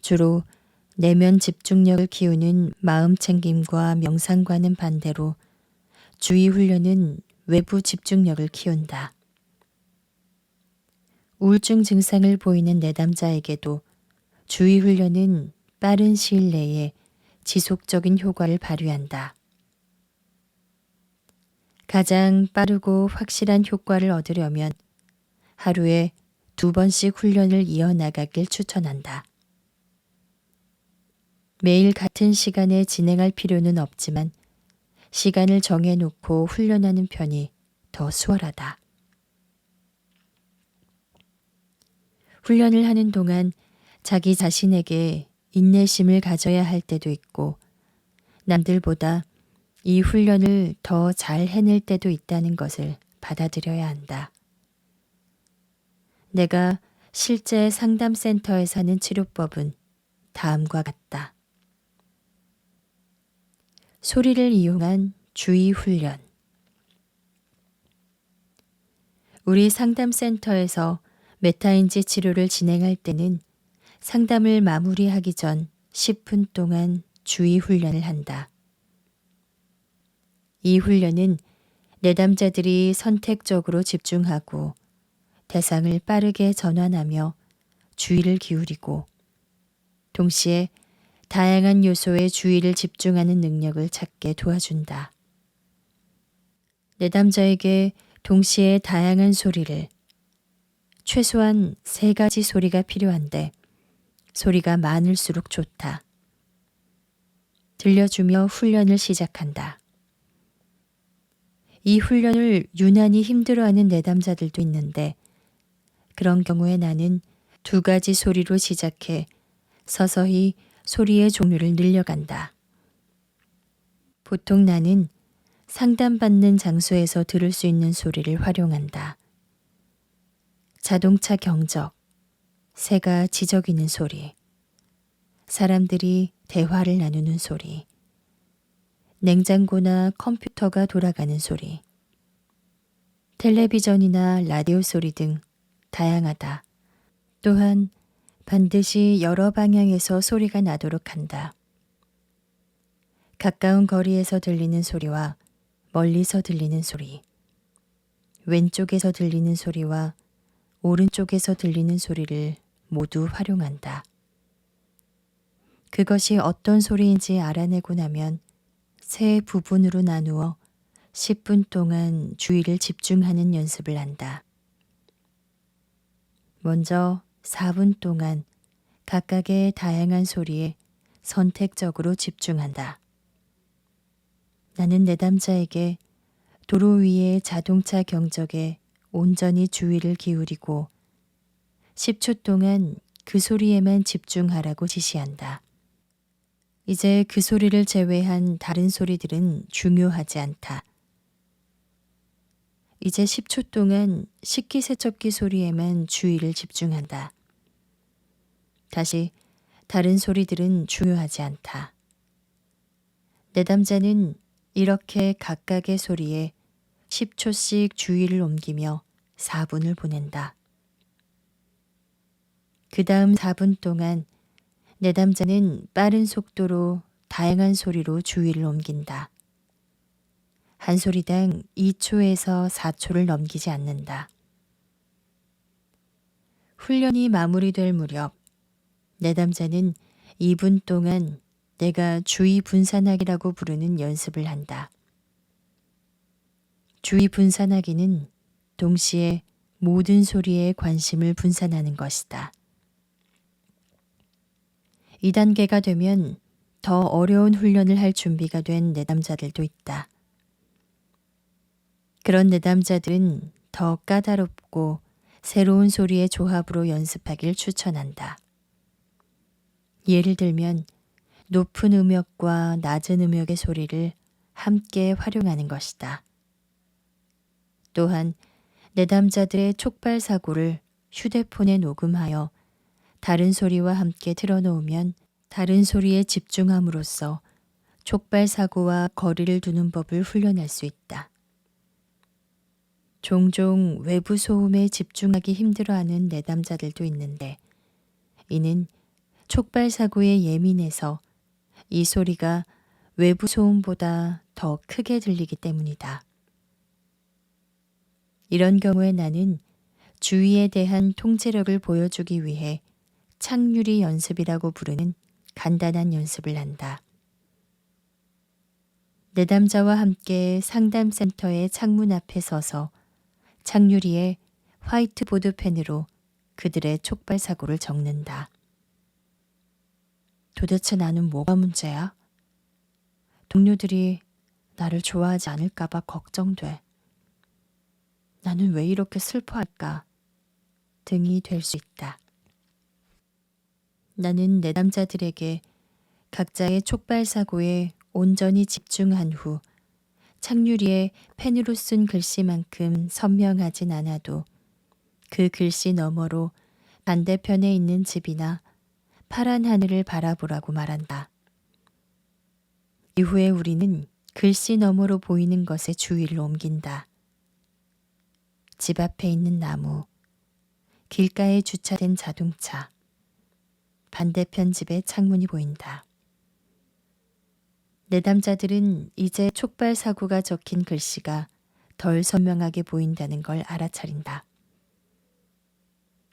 주로 내면 집중력을 키우는 마음 챙김과 명상과는 반대로 주의 훈련은 외부 집중력을 키운다. 우울증 증상을 보이는 내담자에게도 주의 훈련은 빠른 시일 내에 지속적인 효과를 발휘한다. 가장 빠르고 확실한 효과를 얻으려면 하루에 2번씩 훈련을 이어나가길 추천한다. 매일 같은 시간에 진행할 필요는 없지만 시간을 정해놓고 훈련하는 편이 더 수월하다. 훈련을 하는 동안 자기 자신에게 인내심을 가져야 할 때도 있고 남들보다 이 훈련을 더 잘 해낼 때도 있다는 것을 받아들여야 한다. 내가 실제 상담센터에서 하는 치료법은 다음과 같다. 소리를 이용한 주의 훈련. 우리 상담센터에서 메타인지 치료를 진행할 때는 상담을 마무리하기 전 10분 동안 주의 훈련을 한다. 이 훈련은 내담자들이 선택적으로 집중하고 대상을 빠르게 전환하며 주의를 기울이고 동시에 다양한 요소에 주의를 집중하는 능력을 찾게 도와준다. 내담자에게 동시에 다양한 소리를 최소한 3가지 소리가 필요한데 소리가 많을수록 좋다. 들려주며 훈련을 시작한다. 이 훈련을 유난히 힘들어하는 내담자들도 있는데 그런 경우에 나는 2가지 소리로 시작해 서서히 소리의 종류를 늘려간다. 보통 나는 상담받는 장소에서 들을 수 있는 소리를 활용한다. 자동차 경적, 새가 지저귀는 소리, 사람들이 대화를 나누는 소리, 냉장고나 컴퓨터가 돌아가는 소리, 텔레비전이나 라디오 소리 등 다양하다. 또한 반드시 여러 방향에서 소리가 나도록 한다. 가까운 거리에서 들리는 소리와 멀리서 들리는 소리, 왼쪽에서 들리는 소리와 오른쪽에서 들리는 소리를 모두 활용한다. 그것이 어떤 소리인지 알아내고 나면 세 부분으로 나누어 10분 동안 주의를 집중하는 연습을 한다. 먼저 4분 동안 각각의 다양한 소리에 선택적으로 집중한다. 나는 내담자에게 도로 위의 자동차 경적에 온전히 주의를 기울이고 10초 동안 그 소리에만 집중하라고 지시한다. 이제 그 소리를 제외한 다른 소리들은 중요하지 않다. 이제 10초 동안 식기세척기 소리에만 주의를 집중한다. 다시 다른 소리들은 중요하지 않다. 내담자는 이렇게 각각의 소리에 10초씩 주의를 옮기며 4분을 보낸다. 그 다음 4분 동안 내담자는 빠른 속도로 다양한 소리로 주의를 옮긴다. 한 소리당 2초에서 4초를 넘기지 않는다. 훈련이 마무리될 무렵 내담자는 2분 동안 내가 주의 분산하기라고 부르는 연습을 한다. 주의 분산하기는 동시에 모든 소리에 관심을 분산하는 것이다. 2단계가 되면 더 어려운 훈련을 할 준비가 된 내담자들도 있다. 그런 내담자들은 더 까다롭고 새로운 소리의 조합으로 연습하길 추천한다. 예를 들면 높은 음역과 낮은 음역의 소리를 함께 활용하는 것이다. 또한 내담자들의 촉발 사고를 휴대폰에 녹음하여 다른 소리와 함께 틀어놓으면 다른 소리에 집중함으로써 촉발 사고와 거리를 두는 법을 훈련할 수 있다. 종종 외부 소음에 집중하기 힘들어하는 내담자들도 있는데 이는 촉발 사고에 예민해서 이 소리가 외부 소음보다 더 크게 들리기 때문이다. 이런 경우에 나는 주의에 대한 통제력을 보여주기 위해 착유리 연습이라고 부르는 간단한 연습을 한다. 내담자와 함께 상담센터의 창문 앞에 서서 착유리에 화이트보드 펜으로 그들의 촉발 사고를 적는다. 도대체 나는 뭐가 문제야? 동료들이 나를 좋아하지 않을까봐 걱정돼. 나는 왜 이렇게 슬퍼할까? 등이 될 수 있다. 나는 내담자들에게 각자의 촉발 사고에 온전히 집중한 후 착유리에 펜으로 쓴 글씨만큼 선명하진 않아도 그 글씨 너머로 반대편에 있는 집이나 파란 하늘을 바라보라고 말한다. 이후에 우리는 글씨 너머로 보이는 것에 주의를 옮긴다. 집 앞에 있는 나무, 길가에 주차된 자동차, 반대편 집의 창문이 보인다. 내담자들은 이제 촉발 사고가 적힌 글씨가 덜 선명하게 보인다는 걸 알아차린다.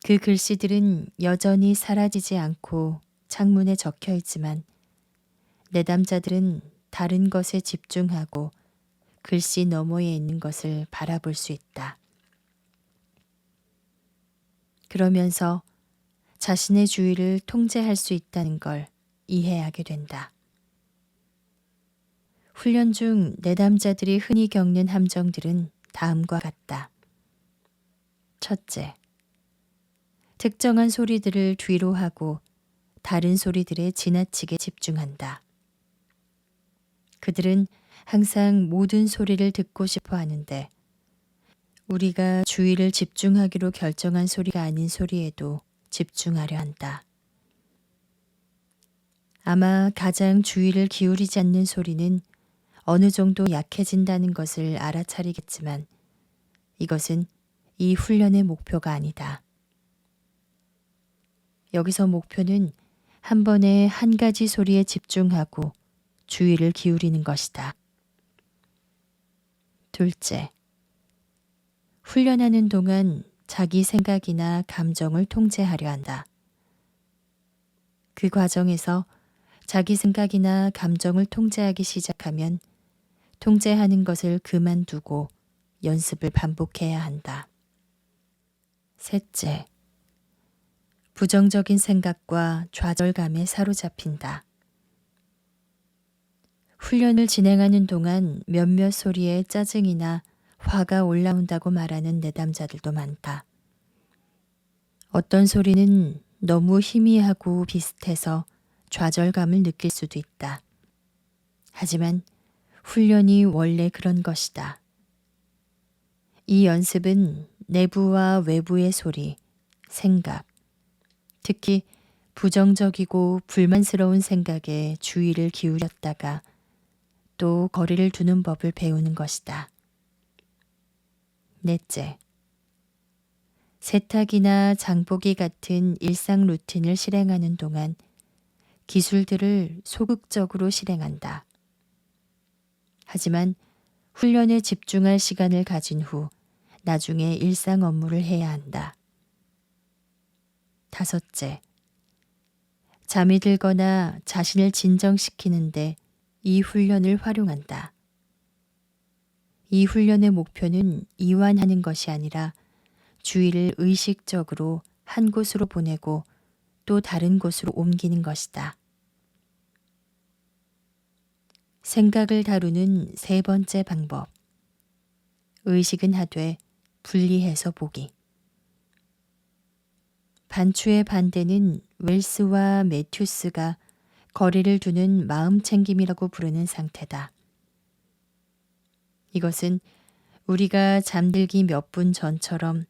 그 글씨들은 여전히 사라지지 않고 창문에 적혀 있지만 내담자들은 다른 것에 집중하고 글씨 너머에 있는 것을 바라볼 수 있다. 그러면서 자신의 주의를 통제할 수 있다는 걸 이해하게 된다. 훈련 중 내담자들이 흔히 겪는 함정들은 다음과 같다. 첫째, 특정한 소리들을 뒤로 하고 다른 소리들에 지나치게 집중한다. 그들은 항상 모든 소리를 듣고 싶어 하는데 우리가 주의를 집중하기로 결정한 소리가 아닌 소리에도 집중하려 한다. 아마 가장 주의를 기울이지 않는 소리는 어느 정도 약해진다는 것을 알아차리겠지만 이것은 이 훈련의 목표가 아니다. 여기서 목표는 한 번에 한 가지 소리에 집중하고 주의를 기울이는 것이다. 둘째, 훈련하는 동안 자기 생각이나 감정을 통제하려 한다. 그 과정에서 자기 생각이나 감정을 통제하기 시작하면 통제하는 것을 그만두고 연습을 반복해야 한다. 셋째, 부정적인 생각과 좌절감에 사로잡힌다. 훈련을 진행하는 동안 몇몇 소리에 짜증이나 화가 올라온다고 말하는 내담자들도 많다. 어떤 소리는 너무 희미하고 비슷해서 좌절감을 느낄 수도 있다. 하지만 훈련이 원래 그런 것이다. 이 연습은 내부와 외부의 소리, 생각, 특히 부정적이고 불만스러운 생각에 주의를 기울였다가 또 거리를 두는 법을 배우는 것이다. 넷째, 세탁이나 장보기 같은 일상 루틴을 실행하는 동안 기술들을 소극적으로 실행한다. 하지만 훈련에 집중할 시간을 가진 후 나중에 일상 업무를 해야 한다. 다섯째, 잠이 들거나 자신을 진정시키는데 이 훈련을 활용한다. 이 훈련의 목표는 이완하는 것이 아니라 주의를 의식적으로 한 곳으로 보내고 또 다른 곳으로 옮기는 것이다. 생각을 다루는 세 번째 방법. 의식은 하되 분리해서 보기. 반추의 반대는 웰스와 매튜스가 거리를 두는 마음챙김이라고 부르는 상태다. 이것은 우리가 잠들기 몇 분 전처럼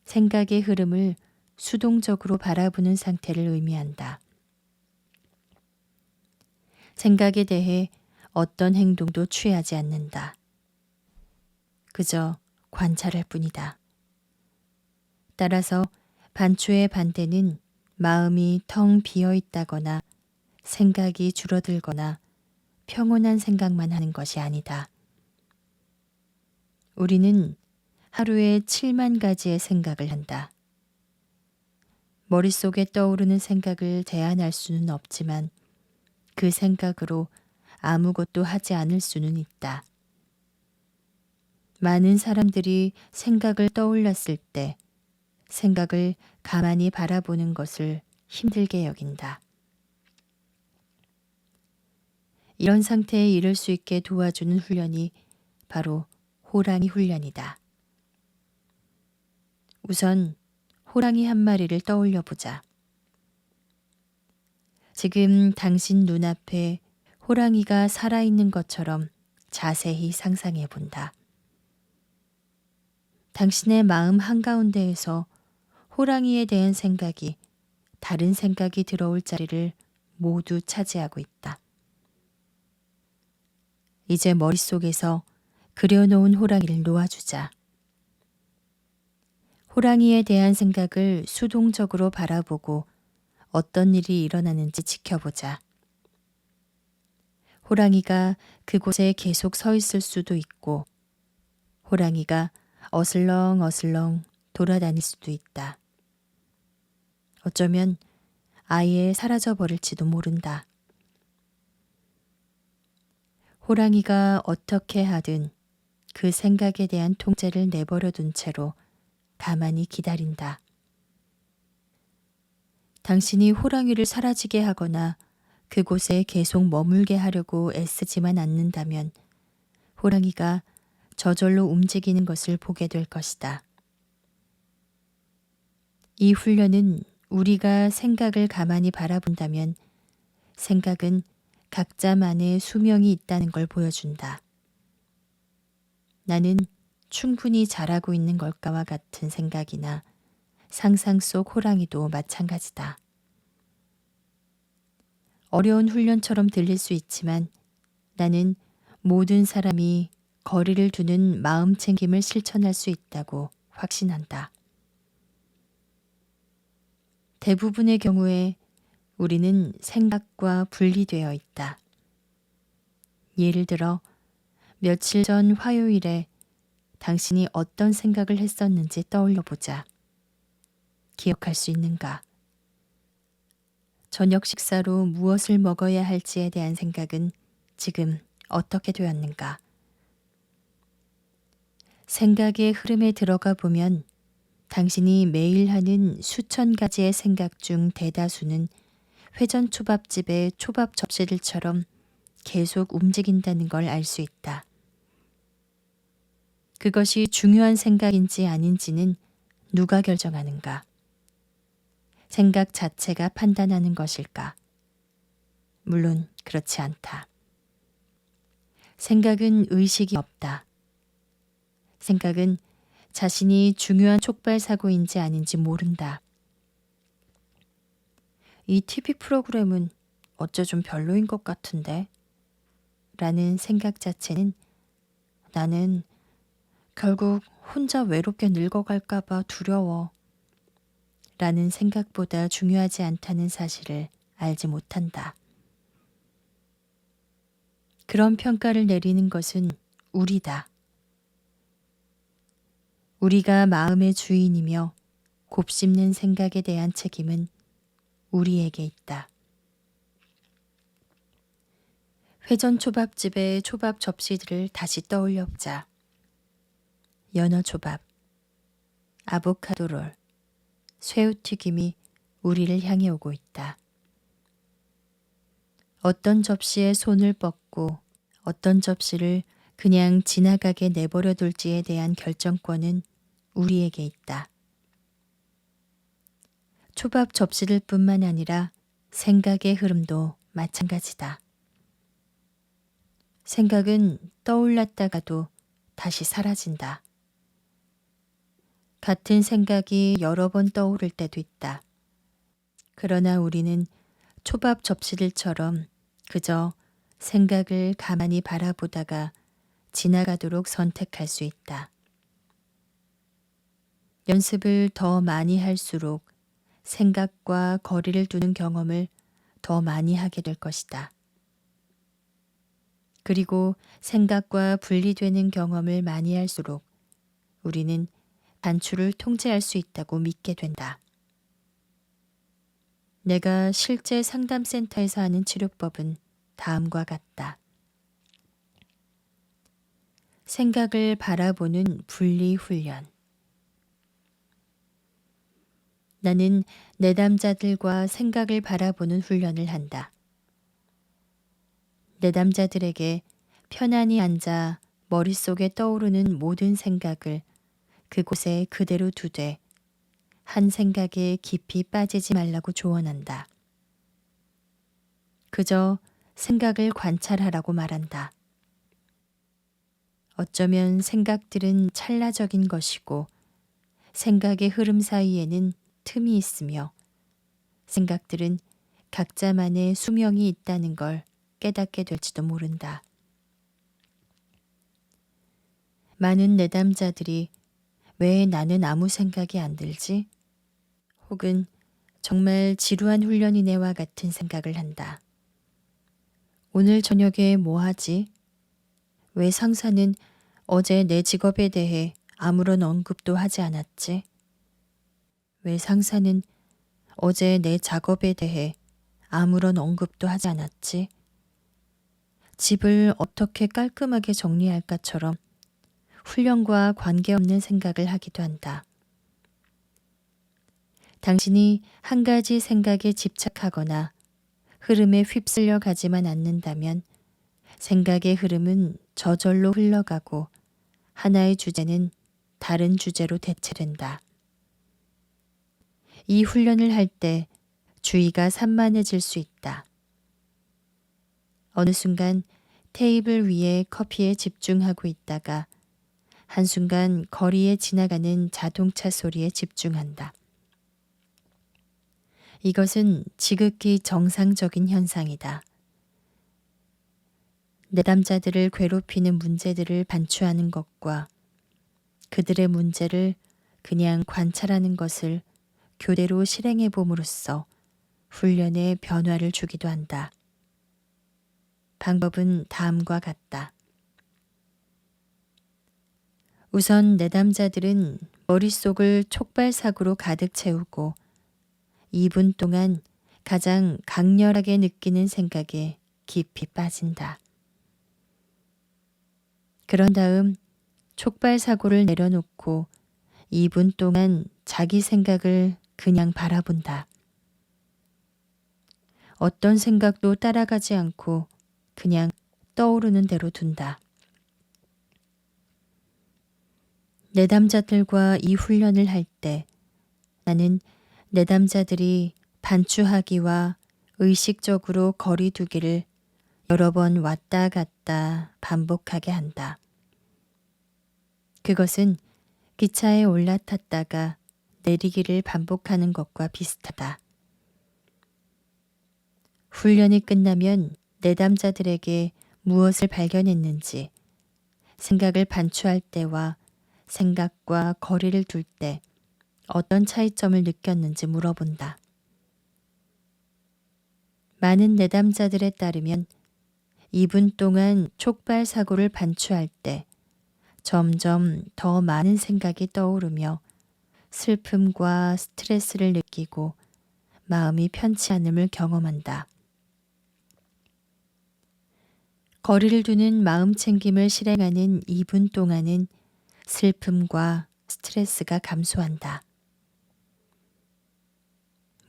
생각의 흐름을 수동적으로 바라보는 상태를 의미한다. 생각에 대해 어떤 행동도 취하지 않는다. 그저 관찰할 뿐이다. 따라서 반추의 반대는 마음이 텅 비어 있다거나 생각이 줄어들거나 평온한 생각만 하는 것이 아니다. 우리는 하루에 7만 가지의 생각을 한다. 머릿속에 떠오르는 생각을 대안할 수는 없지만 그 생각으로 아무것도 하지 않을 수는 있다. 많은 사람들이 생각을 떠올랐을 때 생각을 가만히 바라보는 것을 힘들게 여긴다. 이런 상태에 이를 수 있게 도와주는 훈련이 바로 호랑이 훈련이다. 우선 호랑이 한 마리를 떠올려 보자. 지금 당신 눈앞에 호랑이가 살아있는 것처럼 자세히 상상해 본다. 당신의 마음 한가운데에서 호랑이에 대한 생각이 다른 생각이 들어올 자리를 모두 차지하고 있다. 이제 머릿속에서 그려놓은 호랑이를 놓아주자. 호랑이에 대한 생각을 수동적으로 바라보고 어떤 일이 일어나는지 지켜보자. 호랑이가 그곳에 계속 서 있을 수도 있고 호랑이가 어슬렁어슬렁 돌아다닐 수도 있다. 어쩌면 아예 사라져 버릴지도 모른다. 호랑이가 어떻게 하든 그 생각에 대한 통제를 내버려 둔 채로 가만히 기다린다. 당신이 호랑이를 사라지게 하거나 그곳에 계속 머물게 하려고 애쓰지만 않는다면 호랑이가 저절로 움직이는 것을 보게 될 것이다. 이 훈련은 우리가 생각을 가만히 바라본다면 생각은 각자만의 수명이 있다는 걸 보여준다. 나는 충분히 잘하고 있는 걸까와 같은 생각이나 상상 속 호랑이도 마찬가지다. 어려운 훈련처럼 들릴 수 있지만 나는 모든 사람이 거리를 두는 마음 챙김을 실천할 수 있다고 확신한다. 대부분의 경우에 우리는 생각과 분리되어 있다. 예를 들어 며칠 전 화요일에 당신이 어떤 생각을 했었는지 떠올려 보자. 기억할 수 있는가? 저녁 식사로 무엇을 먹어야 할지에 대한 생각은 지금 어떻게 되었는가? 생각의 흐름에 들어가 보면 당신이 매일 하는 수천 가지의 생각 중 대다수는 회전 초밥집의 초밥 접시들처럼 계속 움직인다는 걸 알 수 있다. 그것이 중요한 생각인지 아닌지는 누가 결정하는가? 생각 자체가 판단하는 것일까? 물론 그렇지 않다. 생각은 의식이 없다. 생각은 자신이 중요한 촉발 사고인지 아닌지 모른다. 이 TV 프로그램은 어째 좀 별로인 것 같은데? 라는 생각 자체는 나는 결국 혼자 외롭게 늙어갈까봐 두려워. 라는 생각보다 중요하지 않다는 사실을 알지 못한다. 그런 평가를 내리는 것은 우리다. 우리가 마음의 주인이며 곱씹는 생각에 대한 책임은 우리에게 있다. 회전 초밥집의 초밥 접시들을 다시 떠올려 보자. 연어 초밥, 아보카도 롤, 새우튀김이 우리를 향해 오고 있다. 어떤 접시에 손을 뻗고 어떤 접시를 그냥 지나가게 내버려 둘지에 대한 결정권은 우리에게 있다. 초밥 접시들 뿐만 아니라 생각의 흐름도 마찬가지다. 생각은 떠올랐다가도 다시 사라진다. 같은 생각이 여러 번 떠오를 때도 있다. 그러나 우리는 초밥 접시들처럼 그저 생각을 가만히 바라보다가 지나가도록 선택할 수 있다. 연습을 더 많이 할수록 생각과 거리를 두는 경험을 더 많이 하게 될 것이다. 그리고 생각과 분리되는 경험을 많이 할수록 우리는 단추를 통제할 수 있다고 믿게 된다. 내가 실제 상담센터에서 하는 치료법은 다음과 같다. 생각을 바라보는 분리 훈련. 나는 내담자들과 생각을 바라보는 훈련을 한다. 내담자들에게 편안히 앉아 머릿속에 떠오르는 모든 생각을 그곳에 그대로 두되 한 생각에 깊이 빠지지 말라고 조언한다. 그저 생각을 관찰하라고 말한다. 어쩌면 생각들은 찰나적인 것이고 생각의 흐름 사이에는 틈이 있으며 생각들은 각자만의 수명이 있다는 걸 깨닫게 될지도 모른다. 많은 내담자들이 왜 나는 아무 생각이 안 들지? 혹은 정말 지루한 훈련이네와 같은 생각을 한다. 오늘 저녁에 뭐 하지? 왜 상사는 어제 내 직업에 대해 아무런 언급도 하지 않았지? 왜 상사는 어제 내 작업에 대해 아무런 언급도 하지 않았지? 집을 어떻게 깔끔하게 정리할까처럼 훈련과 관계없는 생각을 하기도 한다. 당신이 한 가지 생각에 집착하거나 흐름에 휩쓸려 가지만 않는다면 생각의 흐름은 저절로 흘러가고 하나의 주제는 다른 주제로 대체된다. 이 훈련을 할 때 주의가 산만해질 수 있다. 어느 순간 테이블 위에 커피에 집중하고 있다가 한순간 거리에 지나가는 자동차 소리에 집중한다. 이것은 지극히 정상적인 현상이다. 내담자들을 괴롭히는 문제들을 반추하는 것과 그들의 문제를 그냥 관찰하는 것을 교대로 실행해 봄으로써 훈련에 변화를 주기도 한다. 방법은 다음과 같다. 우선 내담자들은 머릿속을 촉발사고로 가득 채우고 2분 동안 가장 강렬하게 느끼는 생각에 깊이 빠진다. 그런 다음 촉발사고를 내려놓고 2분 동안 자기 생각을 그냥 바라본다. 어떤 생각도 따라가지 않고 그냥 떠오르는 대로 둔다. 내담자들과 이 훈련을 할 때 나는 내담자들이 반추하기와 의식적으로 거리 두기를 여러 번 왔다 갔다 반복하게 한다. 그것은 기차에 올라탔다가 내리기를 반복하는 것과 비슷하다. 훈련이 끝나면 내담자들에게 무엇을 발견했는지, 생각을 반추할 때와 생각과 거리를 둘 때 어떤 차이점을 느꼈는지 물어본다. 많은 내담자들에 따르면 2분 동안 촉발 사고를 반추할 때 점점 더 많은 생각이 떠오르며 슬픔과 스트레스를 느끼고 마음이 편치 않음을 경험한다. 거리를 두는 마음 챙김을 실행하는 2분 동안은 슬픔과 스트레스가 감소한다.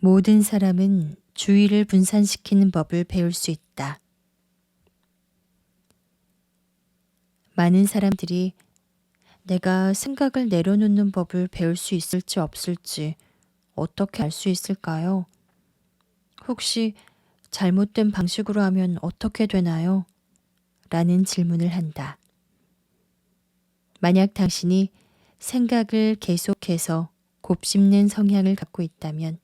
모든 사람은 주의를 분산시키는 법을 배울 수 있다. 많은 사람들이 내가 생각을 내려놓는 법을 배울 수 있을지 없을지 어떻게 알 수 있을까요? 혹시 잘못된 방식으로 하면 어떻게 되나요? 라는 질문을 한다. 만약 당신이 생각을 계속해서 곱씹는 성향을 갖고 있다면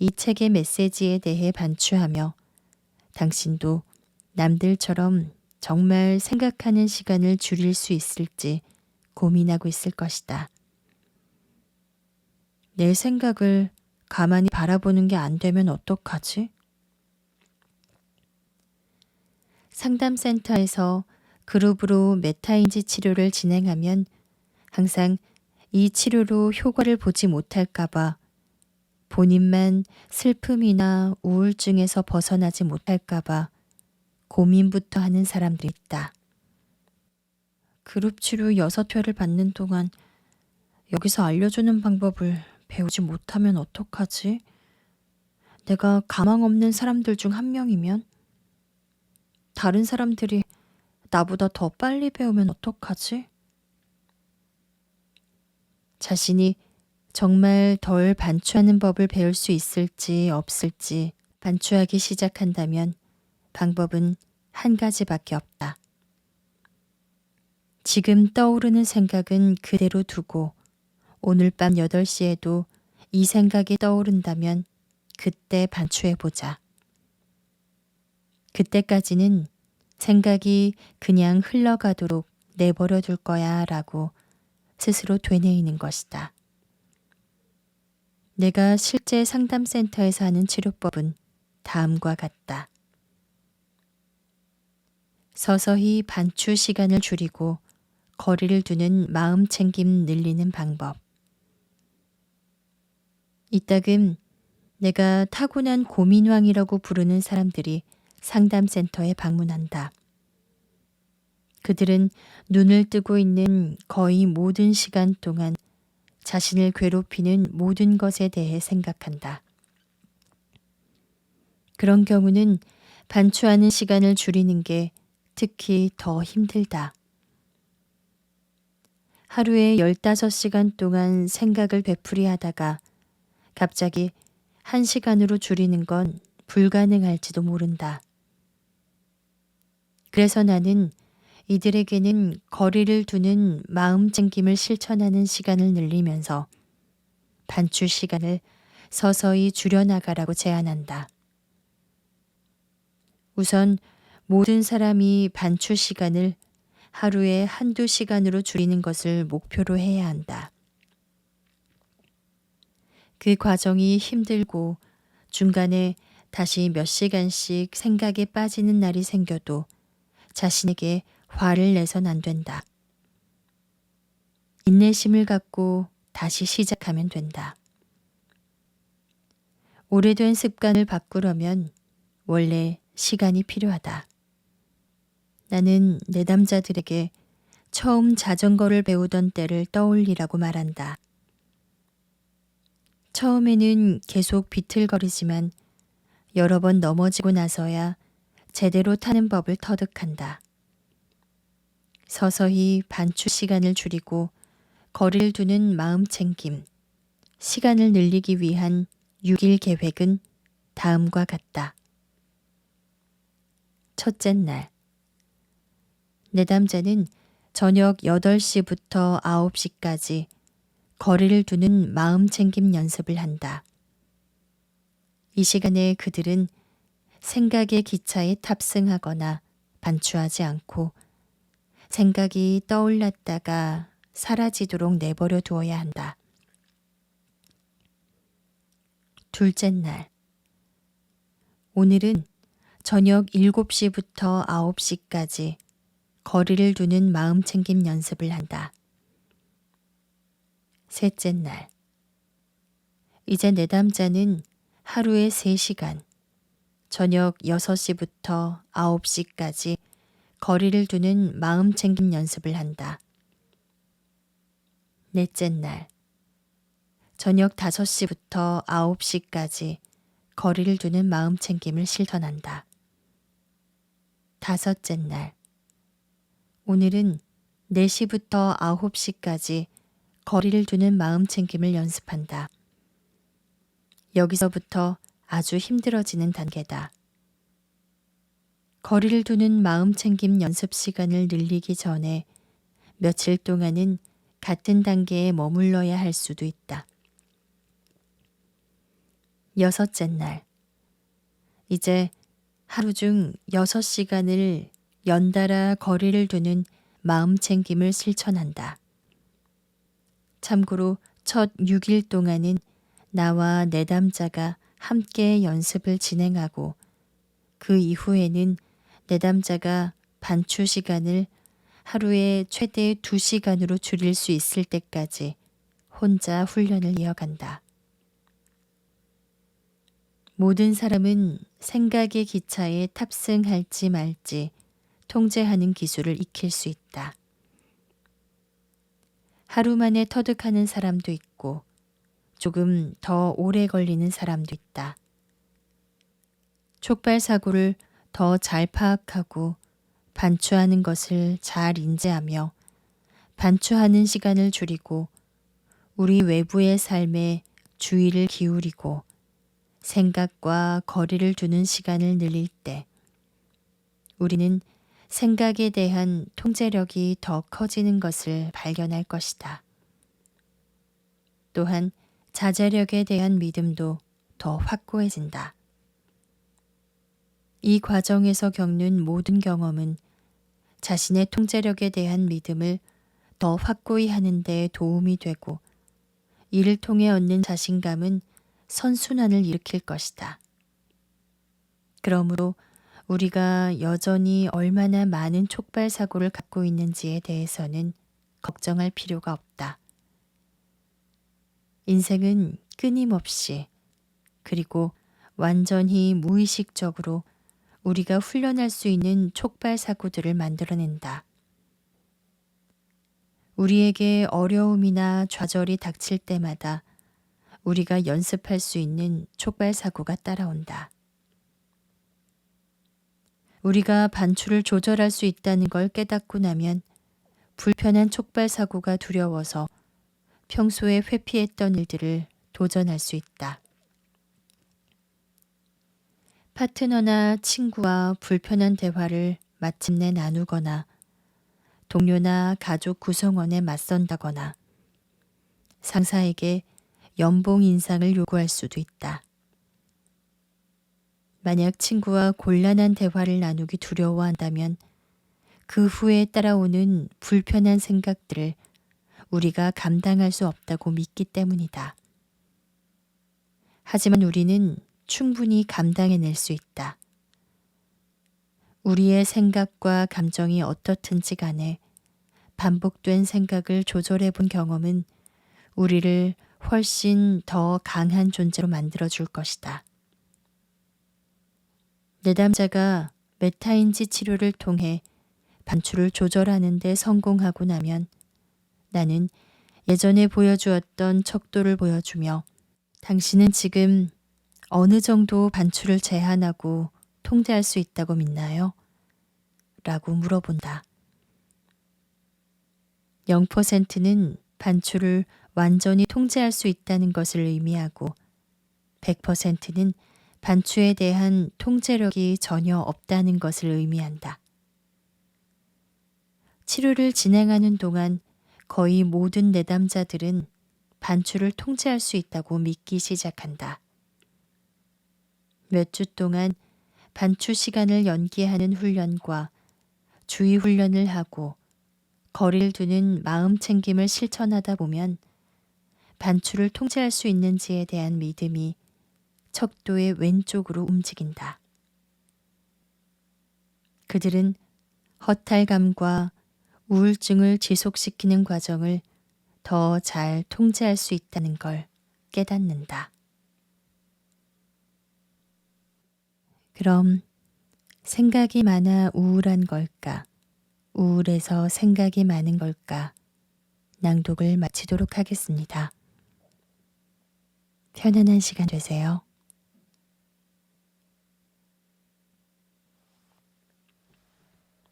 이 책의 메시지에 대해 반추하며 당신도 남들처럼 정말 생각하는 시간을 줄일 수 있을지 고민하고 있을 것이다. 내 생각을 가만히 바라보는 게 안 되면 어떡하지? 상담센터에서 그룹으로 메타인지 치료를 진행하면 항상 이 치료로 효과를 보지 못할까봐 본인만 슬픔이나 우울증에서 벗어나지 못할까봐 고민부터 하는 사람들이 있다. 그룹 치료 6회를 받는 동안 여기서 알려주는 방법을 배우지 못하면 어떡하지? 내가 가망 없는 사람들 중 한 명이면? 다른 사람들이 나보다 더 빨리 배우면 어떡하지? 자신이 정말 덜 반추하는 법을 배울 수 있을지 없을지 반추하기 시작한다면 방법은 한 가지밖에 없다. 지금 떠오르는 생각은 그대로 두고 오늘 밤 8시에도 이 생각이 떠오른다면 그때 반추해보자. 그때까지는 생각이 그냥 흘러가도록 내버려 둘 거야 라고 스스로 되뇌이는 것이다. 내가 실제 상담센터에서 하는 치료법은 다음과 같다. 서서히 반추 시간을 줄이고 거리를 두는 마음 챙김 늘리는 방법. 이따금 내가 타고난 고민왕이라고 부르는 사람들이 상담센터에 방문한다. 그들은 눈을 뜨고 있는 거의 모든 시간 동안 자신을 괴롭히는 모든 것에 대해 생각한다. 그런 경우는 반추하는 시간을 줄이는 게 특히 더 힘들다. 하루에 15시간 동안 생각을 되풀이하다가 갑자기 1시간으로 줄이는 건 불가능할지도 모른다. 그래서 나는 이들에게는 거리를 두는 마음 챙김을 실천하는 시간을 늘리면서 반추 시간을 서서히 줄여나가라고 제안한다. 우선 모든 사람이 반추 시간을 하루에 한두 시간으로 줄이는 것을 목표로 해야 한다. 그 과정이 힘들고 중간에 다시 몇 시간씩 생각에 빠지는 날이 생겨도 자신에게 화를 내선 안 된다. 인내심을 갖고 다시 시작하면 된다. 오래된 습관을 바꾸려면 원래 시간이 필요하다. 나는 내담자들에게 처음 자전거를 배우던 때를 떠올리라고 말한다. 처음에는 계속 비틀거리지만 여러 번 넘어지고 나서야 제대로 타는 법을 터득한다. 서서히 반추 시간을 줄이고 거리를 두는 마음 챙김, 시간을 늘리기 위한 6일 계획은 다음과 같다. 첫째 날, 내담자는 저녁 8시부터 9시까지 거리를 두는 마음 챙김 연습을 한다. 이 시간에 그들은 생각의 기차에 탑승하거나 반추하지 않고 생각이 떠올랐다가 사라지도록 내버려 두어야 한다. 둘째 날, 오늘은 저녁 7시부터 9시까지 거리를 두는 마음 챙김 연습을 한다. 셋째 날, 이제 내담자는 하루에 3시간, 저녁 6시부터 9시까지 거리를 두는 마음 챙김 연습을 한다. 넷째 날, 저녁 5시부터 9시까지 거리를 두는 마음 챙김을 실천한다. 다섯째 날, 오늘은 4시부터 9시까지 거리를 두는 마음 챙김을 연습한다. 여기서부터 아주 힘들어지는 단계다. 거리를 두는 마음 챙김 연습 시간을 늘리기 전에 며칠 동안은 같은 단계에 머물러야 할 수도 있다. 여섯째 날, 이제 하루 중 6시간을 연달아 거리를 두는 마음 챙김을 실천한다. 참고로 첫 6일 동안은 나와 내담자가 함께 연습을 진행하고 그 이후에는 내담자가 반추 시간을 하루에 최대 2시간으로 줄일 수 있을 때까지 혼자 훈련을 이어간다. 모든 사람은 생각의 기차에 탑승할지 말지 통제하는 기술을 익힐 수 있다. 하루 만에 터득하는 사람도 있고 조금 더 오래 걸리는 사람도 있다. 촉발 사고를 더 잘 파악하고 반추하는 것을 잘 인지하며 반추하는 시간을 줄이고 우리 외부의 삶에 주의를 기울이고 생각과 거리를 두는 시간을 늘릴 때 우리는 생각에 대한 통제력이 더 커지는 것을 발견할 것이다. 또한 자제력에 대한 믿음도 더 확고해진다. 이 과정에서 겪는 모든 경험은 자신의 통제력에 대한 믿음을 더 확고히 하는 데 도움이 되고 이를 통해 얻는 자신감은 선순환을 일으킬 것이다. 그러므로 우리가 여전히 얼마나 많은 촉발 사고를 갖고 있는지에 대해서는 걱정할 필요가 없다. 인생은 끊임없이 그리고 완전히 무의식적으로 우리가 훈련할 수 있는 촉발 사고들을 만들어낸다. 우리에게 어려움이나 좌절이 닥칠 때마다 우리가 연습할 수 있는 촉발 사고가 따라온다. 우리가 반추를 조절할 수 있다는 걸 깨닫고 나면 불편한 촉발 사고가 두려워서 평소에 회피했던 일들을 도전할 수 있다. 파트너나 친구와 불편한 대화를 마침내 나누거나 동료나 가족 구성원에 맞선다거나 상사에게 연봉 인상을 요구할 수도 있다. 만약 친구와 곤란한 대화를 나누기 두려워한다면 그 후에 따라오는 불편한 생각들을 우리가 감당할 수 없다고 믿기 때문이다. 하지만 우리는 충분히 감당해낼 수 있다. 우리의 생각과 감정이 어떻든지 간에 반복된 생각을 조절해 본 경험은 우리를 훨씬 더 강한 존재로 만들어줄 것이다. 내담자가 메타인지 치료를 통해 반추를 조절하는 데 성공하고 나면 나는 예전에 보여주었던 척도를 보여주며 당신은 지금 어느 정도 반추를 제한하고 통제할 수 있다고 믿나요? 라고 물어본다. 0%는 반추를 완전히 통제할 수 있다는 것을 의미하고 100%는 반추에 대한 통제력이 전혀 없다는 것을 의미한다. 치료를 진행하는 동안 거의 모든 내담자들은 반추를 통제할 수 있다고 믿기 시작한다. 몇 주 동안 반추 시간을 연기하는 훈련과 주의 훈련을 하고 거리를 두는 마음 챙김을 실천하다 보면 반추를 통제할 수 있는지에 대한 믿음이 척도의 왼쪽으로 움직인다. 그들은 허탈감과 우울증을 지속시키는 과정을 더 잘 통제할 수 있다는 걸 깨닫는다. 그럼 생각이 많아 우울한 걸까? 우울해서 생각이 많은 걸까? 낭독을 마치도록 하겠습니다. 편안한 시간 되세요.